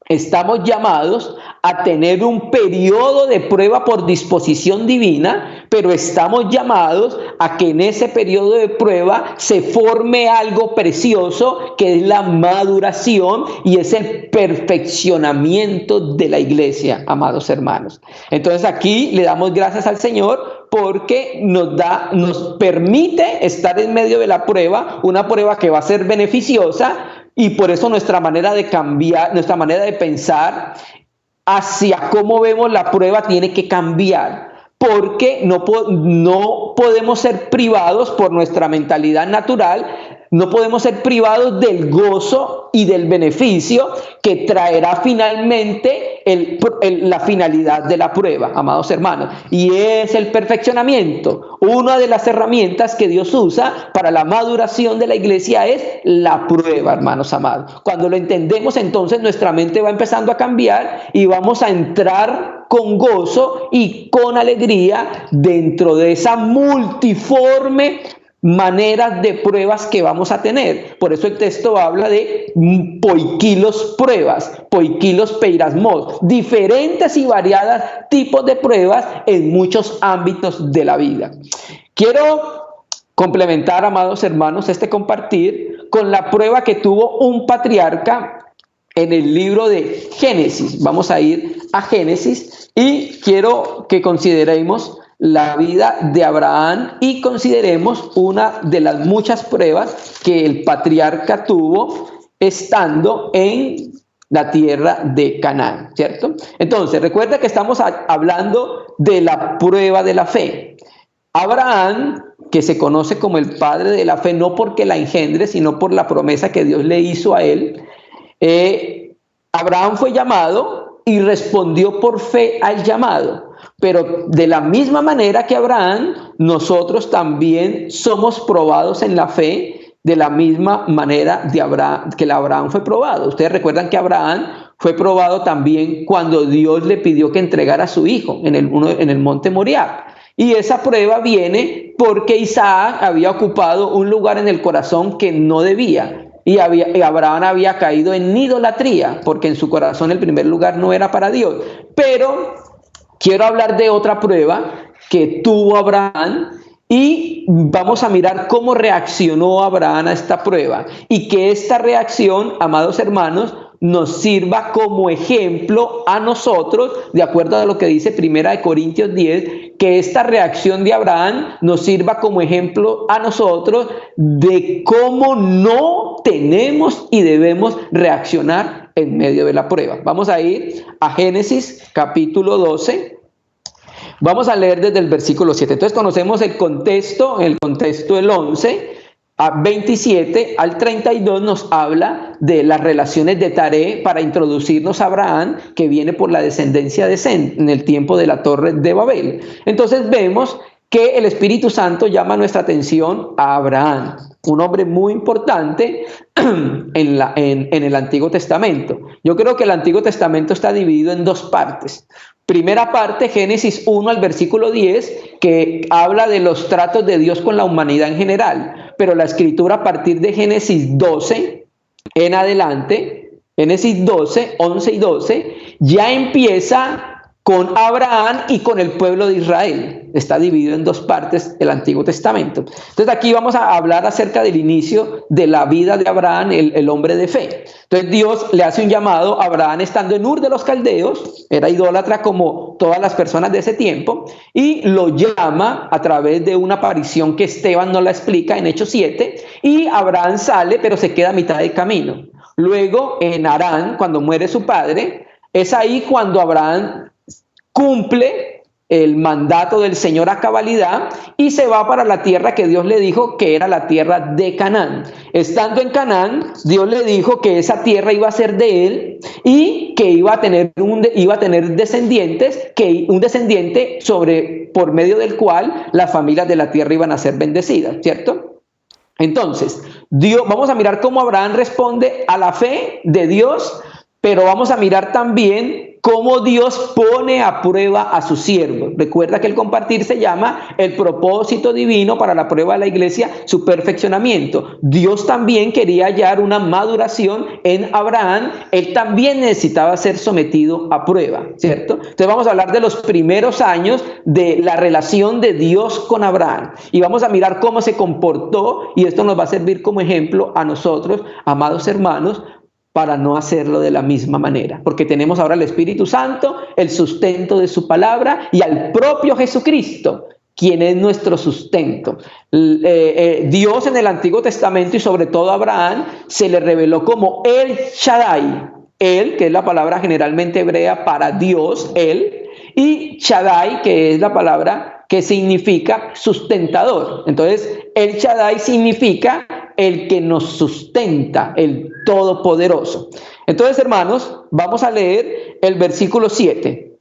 estamos llamados a tener un periodo de prueba por disposición divina, pero estamos llamados a que en ese periodo de prueba se forme algo precioso, que es la maduración y es el perfeccionamiento de la iglesia, amados hermanos. Entonces aquí le damos gracias al Señor porque nos permite estar en medio de la prueba, una prueba que va a ser beneficiosa. Y por eso nuestra manera de cambiar, nuestra manera de pensar hacia cómo vemos la prueba tiene que cambiar, porque no podemos ser privados por nuestra mentalidad natural, no podemos ser privados del gozo y del beneficio que traerá finalmente la finalidad de la prueba, amados hermanos, y es el perfeccionamiento. Una de las herramientas que Dios usa para la maduración de la iglesia es la prueba, hermanos amados. Cuando lo entendemos, entonces nuestra mente va empezando a cambiar y vamos a entrar con gozo y con alegría dentro de esa multiforme maneras de pruebas que vamos a tener. Por eso el texto habla de poikilos pruebas, poikilos peirasmos, diferentes y variadas tipos de pruebas en muchos ámbitos de la vida. Quiero complementar, amados hermanos, este compartir con la prueba que tuvo un patriarca en el libro de Génesis. Vamos a ir a Génesis y quiero que consideremos la vida de Abraham y consideremos una de las muchas pruebas que el patriarca tuvo estando en la tierra de Canaán, ¿cierto? Entonces, recuerda que estamos hablando de la prueba de la fe. Abraham, que se conoce como el padre de la fe, no porque la engendre, sino por la promesa que Dios le hizo a él, Abraham fue llamado y respondió por fe al llamado. Pero de la misma manera que Abraham, nosotros también somos probados en la fe, de la misma manera que Abraham fue probado. Ustedes recuerdan que Abraham fue probado también cuando Dios le pidió que entregara a su hijo en el monte Moriah. Y esa prueba viene porque Isaac había ocupado un lugar en el corazón que no debía. Y Abraham había caído en idolatría, porque en su corazón el primer lugar no era para Dios. Pero quiero hablar de otra prueba que tuvo Abraham y vamos a mirar cómo reaccionó Abraham a esta prueba. Y que esta reacción, amados hermanos, nos sirva como ejemplo a nosotros, de acuerdo a lo que dice 1 Corintios 10, que esta reacción de Abraham nos sirva como ejemplo a nosotros de cómo no tenemos y debemos reaccionar en medio de la prueba. Vamos a ir a Génesis capítulo 12. Vamos a leer desde el versículo 7. Entonces conocemos el contexto del 11 a 27 al 32 nos habla de las relaciones de Taré para introducirnos a Abraham, que viene por la descendencia de Sem en el tiempo de la Torre de Babel. Entonces vemos que el Espíritu Santo llama nuestra atención a Abraham, un hombre muy importante en el Antiguo Testamento. Yo creo que el Antiguo Testamento está dividido en dos partes. Primera parte, Génesis 1 al versículo 10, que habla de los tratos de Dios con la humanidad en general. Pero la Escritura a partir de Génesis 12 en adelante, Génesis 12, 11 y 12, ya empieza con Abraham y con el pueblo de Israel. Está dividido en dos partes el Antiguo Testamento. Entonces aquí vamos a hablar acerca del inicio de la vida de Abraham, el hombre de fe. Entonces Dios le hace un llamado a Abraham estando en Ur de los Caldeos, era idólatra como todas las personas de ese tiempo, y lo llama a través de una aparición que Esteban nos la explica en Hechos 7, y Abraham sale pero se queda a mitad del camino. Luego en Harán, cuando muere su padre, es ahí cuando Abraham cumple el mandato del Señor a cabalidad y se va para la tierra que Dios le dijo que era la tierra de Canaán. Estando en Canaán, Dios le dijo que esa tierra iba a ser de él y que iba a tener descendientes, un descendiente por medio del cual las familias de la tierra iban a ser bendecidas, ¿cierto? Entonces, vamos a mirar cómo Abraham responde a la fe de Dios, pero vamos a mirar también cómo Dios pone a prueba a su siervo. Recuerda que el compartir se llama el propósito divino para la prueba de la iglesia, su perfeccionamiento. Dios también quería hallar una maduración en Abraham. Él también necesitaba ser sometido a prueba, ¿cierto? Entonces vamos a hablar de los primeros años de la relación de Dios con Abraham. Y vamos a mirar cómo se comportó, y esto nos va a servir como ejemplo a nosotros, amados hermanos, para no hacerlo de la misma manera, porque tenemos ahora el Espíritu Santo, el sustento de su palabra y al propio Jesucristo, quien es nuestro sustento. Dios en el Antiguo Testamento y sobre todo a Abraham se le reveló como El Shaddai, El, que es la palabra generalmente hebrea para Dios, Él, y Shaddai, que es la palabra que significa sustentador. Entonces, El Shaddai significa el que nos sustenta, el Todopoderoso. Entonces, hermanos, vamos a leer el versículo 7.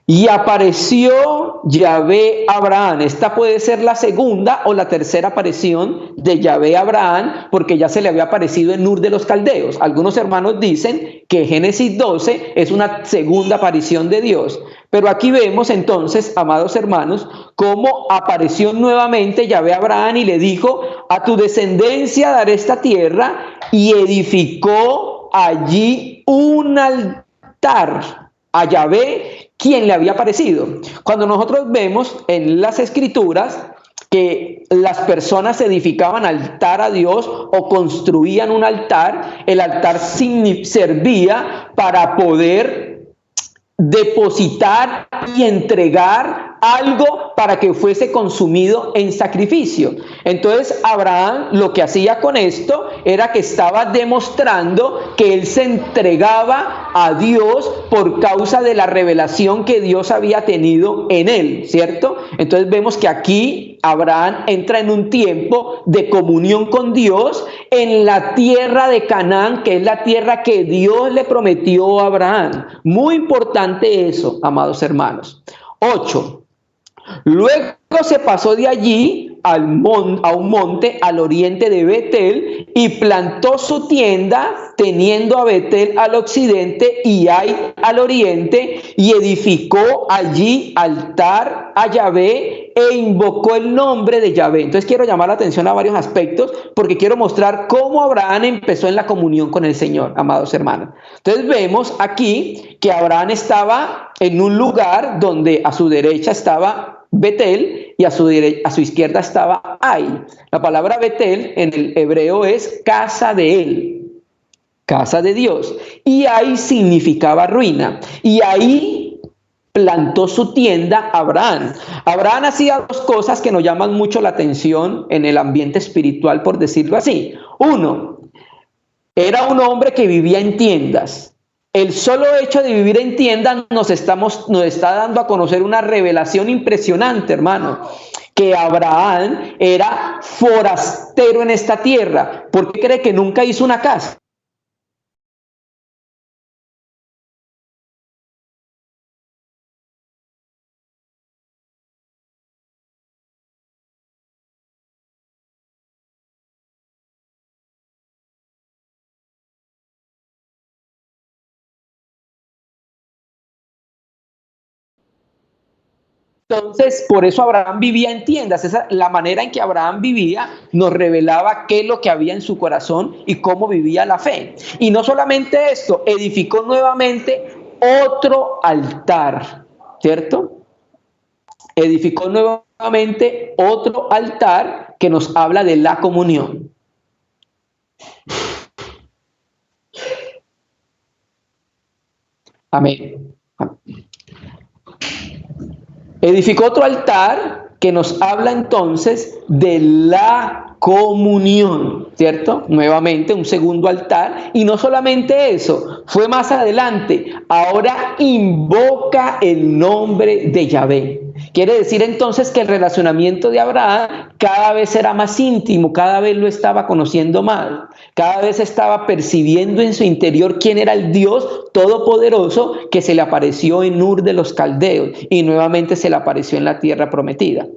Y apareció Yahvé a Abraham. Esta puede ser la segunda o la tercera aparición de Yahvé a Abraham, porque ya se le había aparecido en Ur de los Caldeos. Algunos hermanos dicen que Génesis 12 es una segunda aparición de Dios. Pero aquí vemos entonces, amados hermanos, cómo apareció nuevamente Yahvé a Abraham y le dijo: a tu descendencia daré esta tierra, y edificó allí un altar a Yahvé, quien le había aparecido. Cuando nosotros vemos en las Escrituras que las personas edificaban altar a Dios o construían un altar. El altar servía para poder depositar y entregar algo para que fuese consumido en sacrificio. Entonces Abraham lo que hacía con esto era que estaba demostrando que él se entregaba a Dios por causa de la revelación que Dios había tenido en él, ¿cierto? Entonces vemos que aquí Abraham entra en un tiempo de comunión con Dios en la tierra de Canaán, que es la tierra que Dios le prometió a Abraham. Muy importante eso, amados hermanos. 8. Luego se pasó de allí a un monte al oriente de Betel y plantó su tienda, teniendo a Betel al occidente y Ai al oriente, y edificó allí altar a Yahvé e invocó el nombre de Yahvé. Entonces quiero llamar la atención a varios aspectos porque quiero mostrar cómo Abraham empezó en la comunión con el Señor, amados hermanos. Entonces vemos aquí que Abraham estaba en un lugar donde a su derecha estaba Betel y a su izquierda estaba Ai. La palabra Betel en el hebreo es casa de él, casa de Dios. Y Ai significaba ruina. Y ahí plantó su tienda Abraham. Abraham hacía dos cosas que nos llaman mucho la atención en el ambiente espiritual, por decirlo así. Uno, era un hombre que vivía en tiendas. El solo hecho de vivir en tiendas nos está dando a conocer una revelación impresionante, hermano, que Abraham era forastero en esta tierra. ¿Por qué cree que nunca hizo una casa? Entonces, por eso Abraham vivía en tiendas. La manera en que Abraham vivía nos revelaba qué es lo que había en su corazón y cómo vivía la fe. Y no solamente esto, edificó nuevamente otro altar, ¿cierto? Edificó nuevamente otro altar que nos habla de la comunión. Amén. Edificó otro altar que nos habla entonces de la comunión, ¿cierto? Nuevamente un segundo altar. Y no solamente eso, fue más adelante. Ahora invoca el nombre de Yahvé. Quiere decir entonces que el relacionamiento de Abraham cada vez era más íntimo, cada vez lo estaba conociendo más, cada vez estaba percibiendo en su interior quién era el Dios todopoderoso que se le apareció en Ur de los Caldeos y nuevamente se le apareció en la tierra prometida.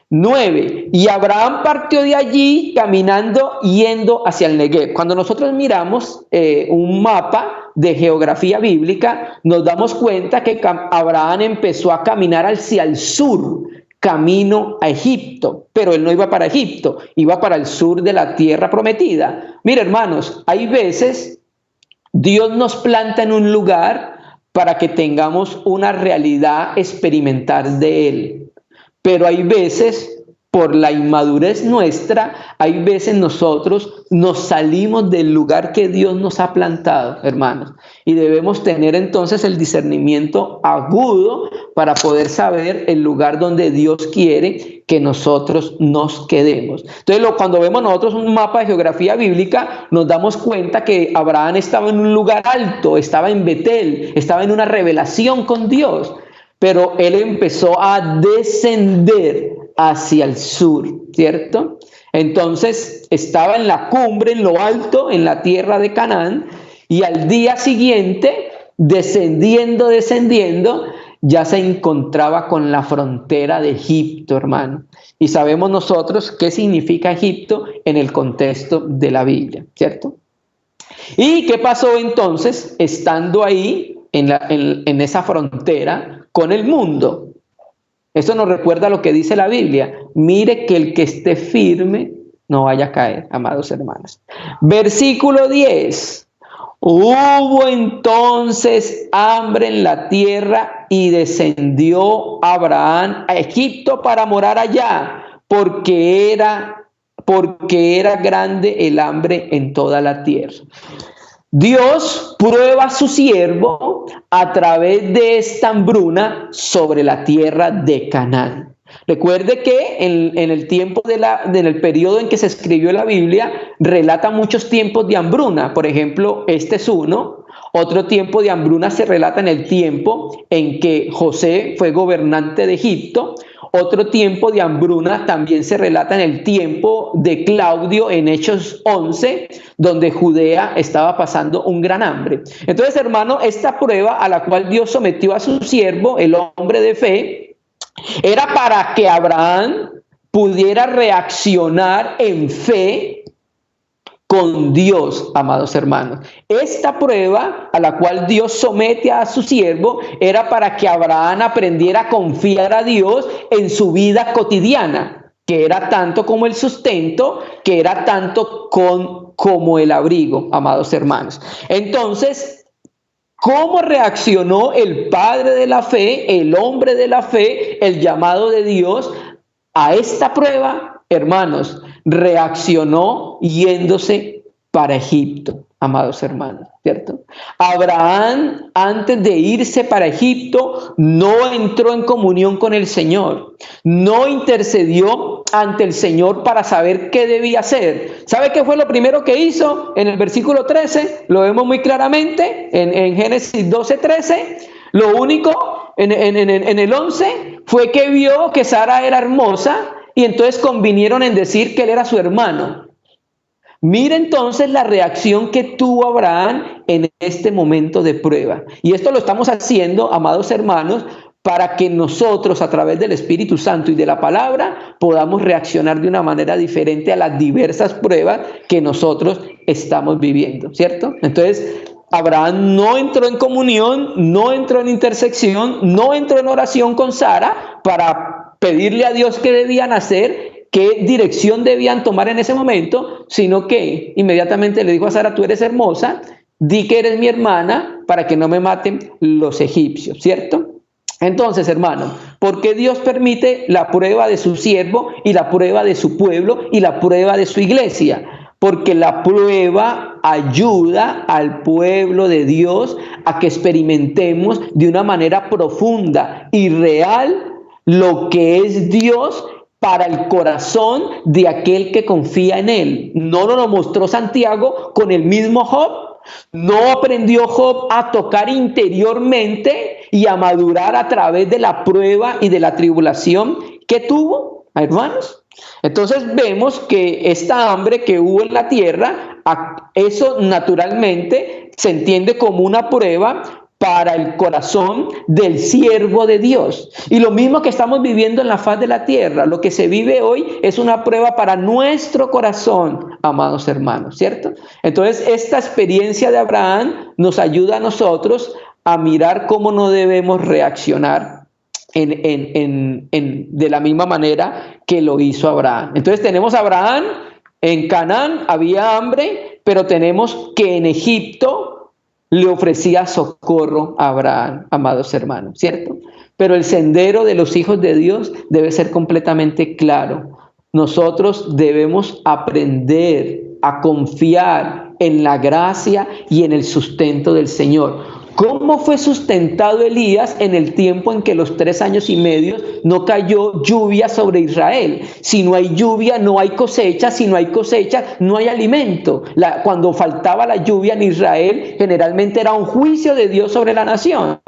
9. Y Abraham partió de allí caminando yendo hacia el Negev. Cuando nosotros miramos un mapa de geografía bíblica, nos damos cuenta que Abraham empezó a caminar hacia el sur, camino a Egipto, pero él no iba para Egipto, iba para el sur de la tierra prometida. Mire, hermanos, hay veces Dios nos planta en un lugar para que tengamos una realidad experimental de él, pero hay veces, por la inmadurez nuestra, hay veces nosotros nos salimos del lugar que Dios nos ha plantado, hermanos. Y debemos tener entonces el discernimiento agudo para poder saber el lugar donde Dios quiere que nosotros nos quedemos. Entonces, cuando vemos nosotros un mapa de geografía bíblica, nos damos cuenta que Abraham estaba en un lugar alto, estaba en Betel, estaba en una revelación con Dios. Pero él empezó a descender hacia el sur, ¿cierto? Entonces estaba en la cumbre, en lo alto, en la tierra de Canaán, y al día siguiente, descendiendo, ya se encontraba con la frontera de Egipto, hermano. Y sabemos nosotros qué significa Egipto en el contexto de la Biblia, ¿cierto? ¿Y qué pasó entonces estando ahí en esa frontera con el mundo? Eso nos recuerda lo que dice la Biblia. Mire que el que esté firme no vaya a caer, amados hermanos. Versículo 10. Hubo entonces hambre en la tierra y descendió Abraham a Egipto para morar allá, porque era grande el hambre en toda la tierra. Dios prueba a su siervo a través de esta hambruna sobre la tierra de Canaán. Recuerde que en el tiempo en el periodo en que se escribió la Biblia, relata muchos tiempos de hambruna. Por ejemplo, este es uno. Otro tiempo de hambruna se relata en el tiempo en que José fue gobernante de Egipto. Otro tiempo de hambruna también se relata en el tiempo de Claudio en Hechos 11, donde Judea estaba pasando un gran hambre. Entonces, hermano, esta prueba a la cual Dios sometió a su siervo, el hombre de fe, era para que Abraham pudiera reaccionar en fe con Dios, amados hermanos. Esta prueba a la cual Dios somete a su siervo era para que Abraham aprendiera a confiar a Dios en su vida cotidiana, que era tanto como el sustento, que era tanto como el abrigo, amados hermanos. Entonces, ¿cómo reaccionó el padre de la fe, el hombre de la fe, el llamado de Dios a esta prueba? Hermanos, reaccionó yéndose para Egipto, amados hermanos, ¿cierto? Abraham, antes de irse para Egipto, no entró en comunión con el Señor, no intercedió ante el Señor para saber qué debía hacer. ¿Sabe qué fue lo primero que hizo? En el versículo 13, lo vemos muy claramente, en Génesis 12:13, lo único, en el 11, fue que vio que Sara era hermosa, y entonces convinieron en decir que él era su hermano. Mire entonces la reacción que tuvo Abraham en este momento de prueba. Y esto lo estamos haciendo, amados hermanos, para que nosotros a través del Espíritu Santo y de la palabra podamos reaccionar de una manera diferente a las diversas pruebas que nosotros estamos viviendo, ¿cierto? Entonces, Abraham no entró en comunión, no entró en intersección, no entró en oración con Sara para pedirle a Dios qué debían hacer, qué dirección debían tomar en ese momento, sino que inmediatamente le dijo a Sara: tú eres hermosa, di que eres mi hermana para que no me maten los egipcios, ¿cierto? Entonces, hermano, ¿por qué Dios permite la prueba de su siervo y la prueba de su pueblo y la prueba de su iglesia? Porque la prueba ayuda al pueblo de Dios a que experimentemos de una manera profunda y real lo que es Dios para el corazón de aquel que confía en Él. No nos lo mostró Santiago con el mismo Job. No aprendió Job a tocar interiormente y a madurar a través de la prueba y de la tribulación que tuvo, hermanos. Entonces vemos que esta hambre que hubo en la tierra, eso naturalmente se entiende como una prueba para el corazón del siervo de Dios. Y lo mismo que estamos viviendo en la faz de la tierra, lo que se vive hoy es una prueba para nuestro corazón, amados hermanos, ¿cierto? Entonces, esta experiencia de Abraham nos ayuda a nosotros a mirar cómo no debemos reaccionar de la misma manera que lo hizo Abraham. Entonces, tenemos a Abraham, en Canaán había hambre, pero tenemos que en Egipto le ofrecía socorro a Abraham, amados hermanos, ¿cierto? Pero el sendero de los hijos de Dios debe ser completamente claro. Nosotros debemos aprender a confiar en la gracia y en el sustento del Señor. ¿Cómo fue sustentado Elías en el tiempo en que los 3 años y medio no cayó lluvia sobre Israel? Si no hay lluvia, no hay cosecha. Si no hay cosecha, no hay alimento. Cuando faltaba la lluvia en Israel, generalmente era un juicio de Dios sobre la nación.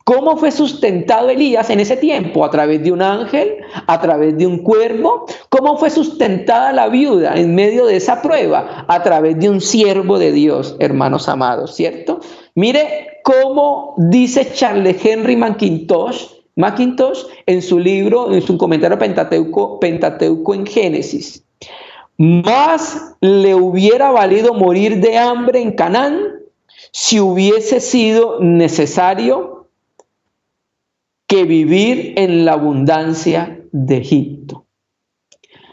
¿Cómo fue sustentado Elías en ese tiempo? ¿A través de un ángel? ¿A través de un cuervo? ¿Cómo fue sustentada la viuda en medio de esa prueba? A través de un siervo de Dios, hermanos amados, ¿cierto? Mire cómo dice Charles Henry Mackintosh en su libro, en su comentario Pentateuco en Génesis. Más le hubiera valido morir de hambre en Canaán si hubiese sido necesario que vivir en la abundancia de Egipto.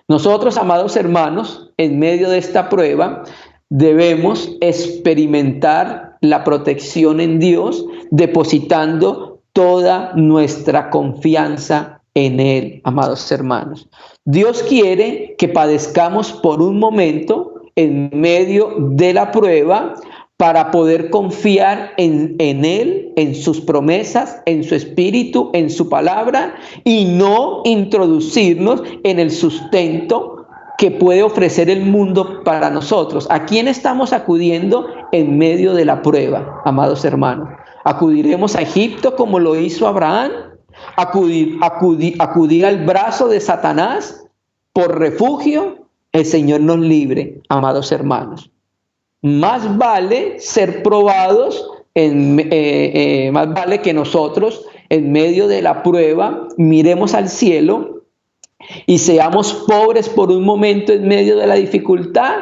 Nosotros, amados hermanos, en medio de esta prueba, debemos experimentar la protección en Dios, depositando toda nuestra confianza en Él, amados hermanos. Dios quiere que padezcamos por un momento en medio de la prueba para poder confiar en Él, en sus promesas, en su espíritu, en su palabra, y no introducirnos en el sustento que puede ofrecer el mundo para nosotros. ¿A quién estamos acudiendo en medio de la prueba, amados hermanos? ¿Acudiremos a Egipto como lo hizo Abraham? ¿Acudir al brazo de Satanás por refugio? El Señor nos libre, amados hermanos. Más vale ser probados, más vale que nosotros en medio de la prueba miremos al cielo y seamos pobres por un momento en medio de la dificultad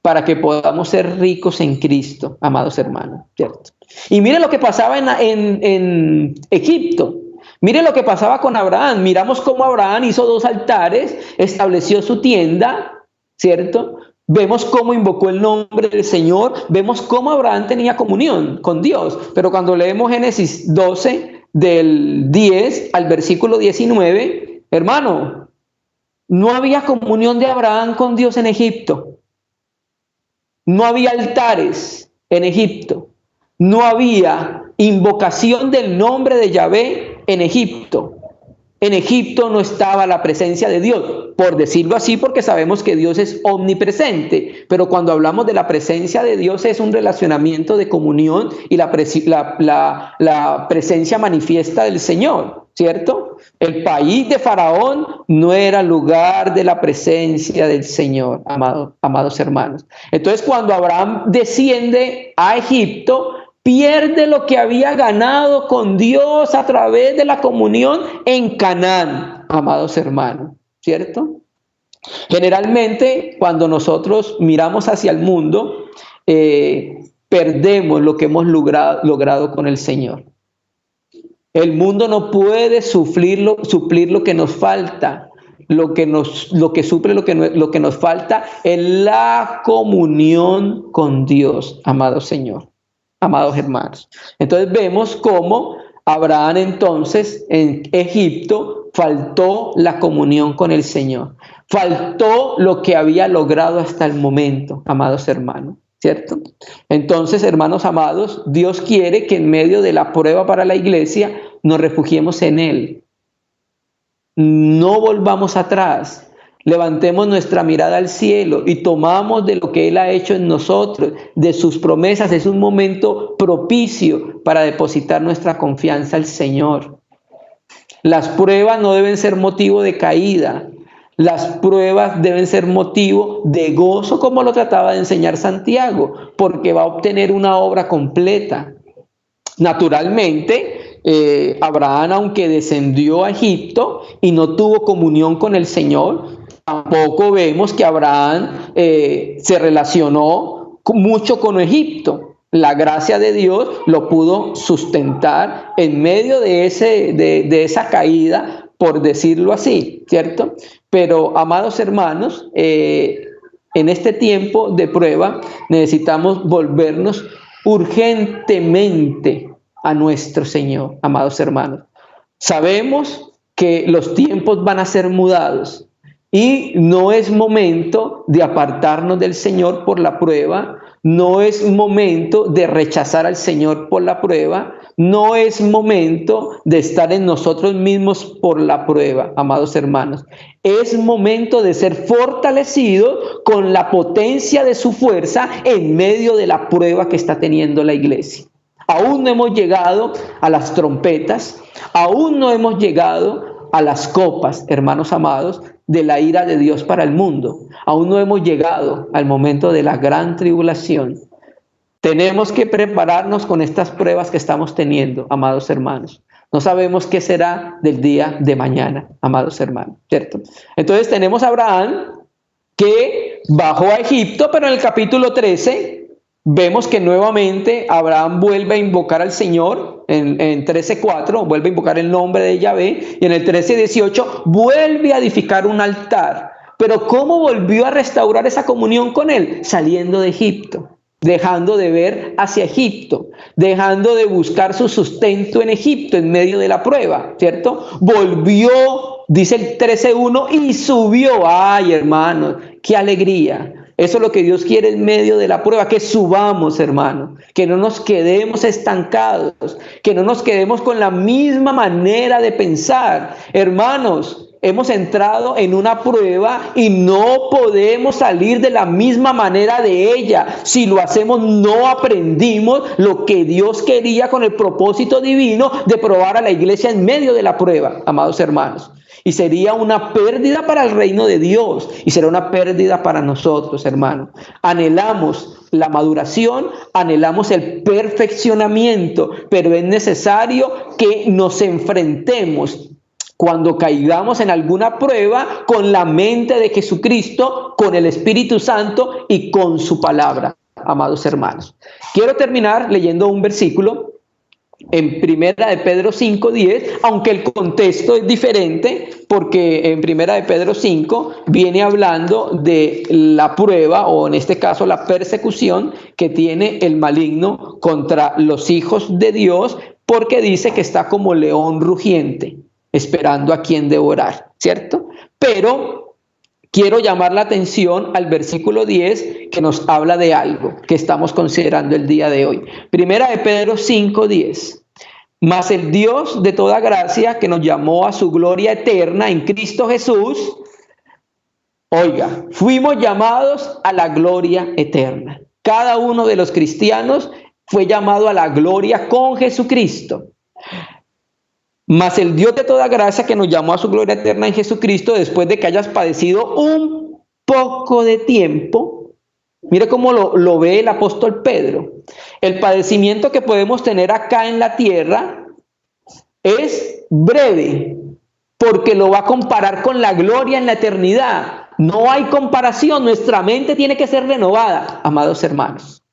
para que podamos ser ricos en Cristo, amados hermanos, ¿cierto? Y mire lo que pasaba en Egipto. Mire lo que pasaba con Abraham. Miramos cómo Abraham hizo 2 altares, estableció su tienda, ¿cierto? Vemos cómo invocó el nombre del Señor, vemos cómo Abraham tenía comunión con Dios. Pero cuando leemos Génesis 12, del 10 al versículo 19, hermano, no había comunión de Abraham con Dios en Egipto. No había altares en Egipto. No había invocación del nombre de Yahvé en Egipto. En Egipto no estaba la presencia de Dios, por decirlo así, porque sabemos que Dios es omnipresente, pero cuando hablamos de la presencia de Dios es un relacionamiento de comunión y la presencia manifiesta del Señor, ¿cierto? El país de Faraón no era lugar de la presencia del Señor, amados hermanos. Entonces, cuando Abraham desciende a Egipto, pierde lo que había ganado con Dios a través de la comunión en Canaán, amados hermanos, ¿cierto? Generalmente, cuando nosotros miramos hacia el mundo, perdemos lo que hemos logrado con el Señor. El mundo no puede suplir lo que nos falta. Lo que suple lo que nos falta es la comunión con Dios, amado Señor. Amados hermanos. Entonces vemos cómo Abraham entonces en Egipto faltó la comunión con el Señor. Faltó lo que había logrado hasta el momento, amados hermanos, ¿cierto? Entonces, hermanos amados, Dios quiere que en medio de la prueba para la iglesia nos refugiemos en Él. No volvamos atrás. Levantemos nuestra mirada al cielo y tomamos de lo que Él ha hecho en nosotros, de sus promesas. Es un momento propicio para depositar nuestra confianza al Señor. Las pruebas no deben ser motivo de caída. Las pruebas deben ser motivo de gozo, como lo trataba de enseñar Santiago, porque va a obtener una obra completa. Naturalmente, Abraham, aunque descendió a Egipto y no tuvo comunión con el Señor, tampoco vemos que Abraham se relacionó mucho con Egipto. La gracia de Dios lo pudo sustentar en medio de esa caída, por decirlo así, ¿cierto? Pero, amados hermanos, en este tiempo de prueba necesitamos volvernos urgentemente a nuestro Señor, amados hermanos. Sabemos que los tiempos van a ser mudados y no es momento de apartarnos del Señor por la prueba, no es momento de rechazar al Señor por la prueba, no es momento de estar en nosotros mismos por la prueba, amados hermanos. Es momento de ser fortalecidos con la potencia de su fuerza en medio de la prueba que está teniendo la iglesia. Aún no hemos llegado a las trompetas, aún no hemos llegado a las copas, hermanos amados, de la ira de Dios para el mundo. Aún no hemos llegado al momento de la gran tribulación. Tenemos que prepararnos con estas pruebas que estamos teniendo, amados hermanos. No sabemos qué será del día de mañana, amados hermanos, ¿cierto? Entonces tenemos a Abraham que bajó a Egipto, pero en el capítulo 13 vemos que nuevamente Abraham vuelve a invocar al Señor, en 13:4, vuelve a invocar el nombre de Yahvé, y en el 13:18 vuelve a edificar un altar. Pero ¿cómo volvió a restaurar esa comunión con Él? Saliendo de Egipto. dejando de ver hacia Egipto, dejando de buscar su sustento en Egipto en medio de la prueba, ¿cierto? Volvió, dice el 13:1, y subió. Ay, hermanos, qué alegría. Eso es lo que Dios quiere en medio de la prueba, que subamos, hermanos, que no nos quedemos estancados, que no nos quedemos con la misma manera de pensar. Hermanos, hemos entrado en una prueba y no podemos salir de la misma manera de ella. Si lo hacemos, no aprendimos lo que Dios quería con el propósito divino de probar a la iglesia en medio de la prueba, amados hermanos. Y sería una pérdida para el reino de Dios y será una pérdida para nosotros, hermanos. Anhelamos la maduración, anhelamos el perfeccionamiento, pero es necesario que nos enfrentemos cuando caigamos en alguna prueba con la mente de Jesucristo, con el Espíritu Santo y con su palabra, amados hermanos. Quiero terminar leyendo un versículo en Primera de Pedro 5:10, aunque el contexto es diferente, porque en Primera de Pedro 5 viene hablando de la prueba, o en este caso la persecución que tiene el maligno contra los hijos de Dios, porque dice que está como león rugiente, esperando a quien devorar, ¿cierto? Pero quiero llamar la atención al versículo 10 que nos habla de algo que estamos considerando el día de hoy. Primera de Pedro 5:10. Mas el Dios de toda gracia, que nos llamó a su gloria eterna en Cristo Jesús, oiga, fuimos llamados a la gloria eterna. Cada uno de los cristianos fue llamado a la gloria con Jesucristo. Mas el Dios de toda gracia, que nos llamó a su gloria eterna en Jesucristo, después de que hayas padecido un poco de tiempo. Mire cómo lo ve el apóstol Pedro. El padecimiento que podemos tener acá en la tierra es breve, porque lo va a comparar con la gloria en la eternidad. No hay comparación, nuestra mente tiene que ser renovada, amados hermanos.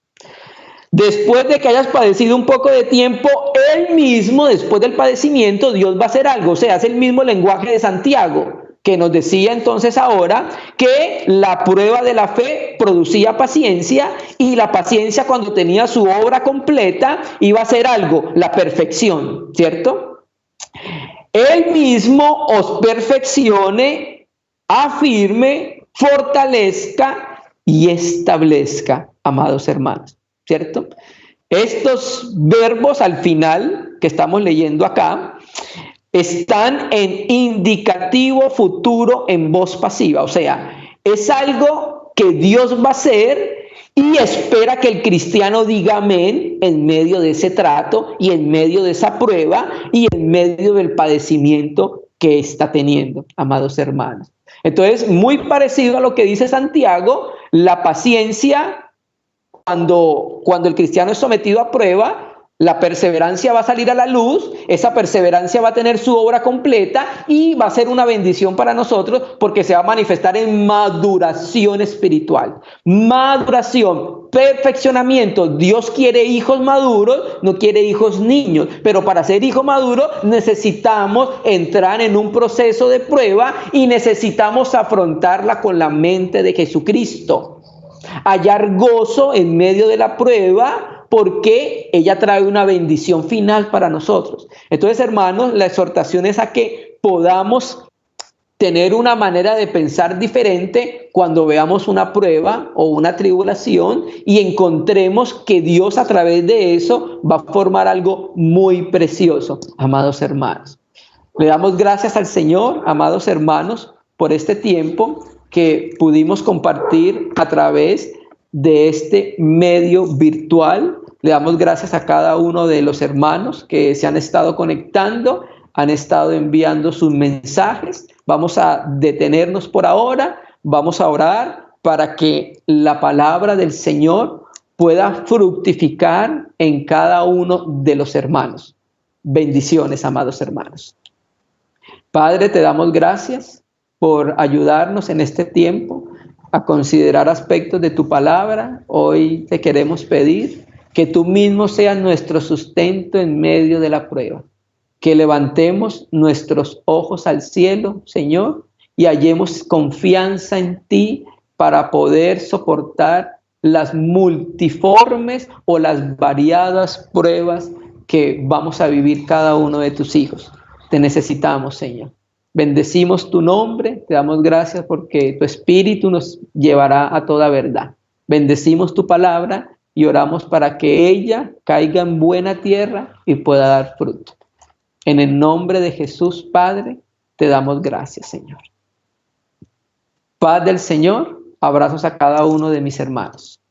Después de que hayas padecido un poco de tiempo, él mismo, después del padecimiento, Dios va a hacer algo. O sea, es el mismo lenguaje de Santiago, que nos decía entonces ahora que la prueba de la fe producía paciencia, y la paciencia, cuando tenía su obra completa, iba a hacer algo, la perfección, ¿cierto? Él mismo os perfeccione, afirme, fortalezca y establezca, amados hermanos, ¿cierto? Estos verbos al final que estamos leyendo acá están en indicativo futuro en voz pasiva, o sea, es algo que Dios va a hacer y espera que el cristiano diga amén en medio de ese trato y en medio de esa prueba y en medio del padecimiento que está teniendo, amados hermanos. Entonces, muy parecido a lo que dice Santiago, la paciencia, cuando el cristiano es sometido a prueba, la perseverancia va a salir a la luz, esa perseverancia va a tener su obra completa y va a ser una bendición para nosotros, porque se va a manifestar en maduración espiritual. Maduración, perfeccionamiento. Dios quiere hijos maduros, no quiere hijos niños, pero para ser hijo maduro necesitamos entrar en un proceso de prueba y necesitamos afrontarla con la mente de Jesucristo. Hallar gozo en medio de la prueba, porque ella trae una bendición final para nosotros. Entonces, hermanos, la exhortación es a que podamos tener una manera de pensar diferente cuando veamos una prueba o una tribulación y encontremos que Dios, a través de eso, va a formar algo muy precioso, amados hermanos. Le damos gracias al Señor, amados hermanos, por este tiempo que pudimos compartir a través de este medio virtual. Le damos gracias a cada uno de los hermanos que se han estado conectando, han estado enviando sus mensajes. Vamos a detenernos por ahora, vamos a orar para que la palabra del Señor pueda fructificar en cada uno de los hermanos. Bendiciones, amados hermanos. Padre, te damos gracias por ayudarnos en este tiempo a considerar aspectos de tu palabra. Hoy te queremos pedir que tú mismo seas nuestro sustento en medio de la prueba, que levantemos nuestros ojos al cielo, Señor, y hallemos confianza en ti para poder soportar las multiformes o las variadas pruebas que vamos a vivir cada uno de tus hijos. Te necesitamos, Señor. Bendecimos tu nombre, te damos gracias porque tu Espíritu nos llevará a toda verdad. Bendecimos tu palabra y oramos para que ella caiga en buena tierra y pueda dar fruto. En el nombre de Jesús, Padre, te damos gracias, Señor. Paz del Señor, abrazos a cada uno de mis hermanos.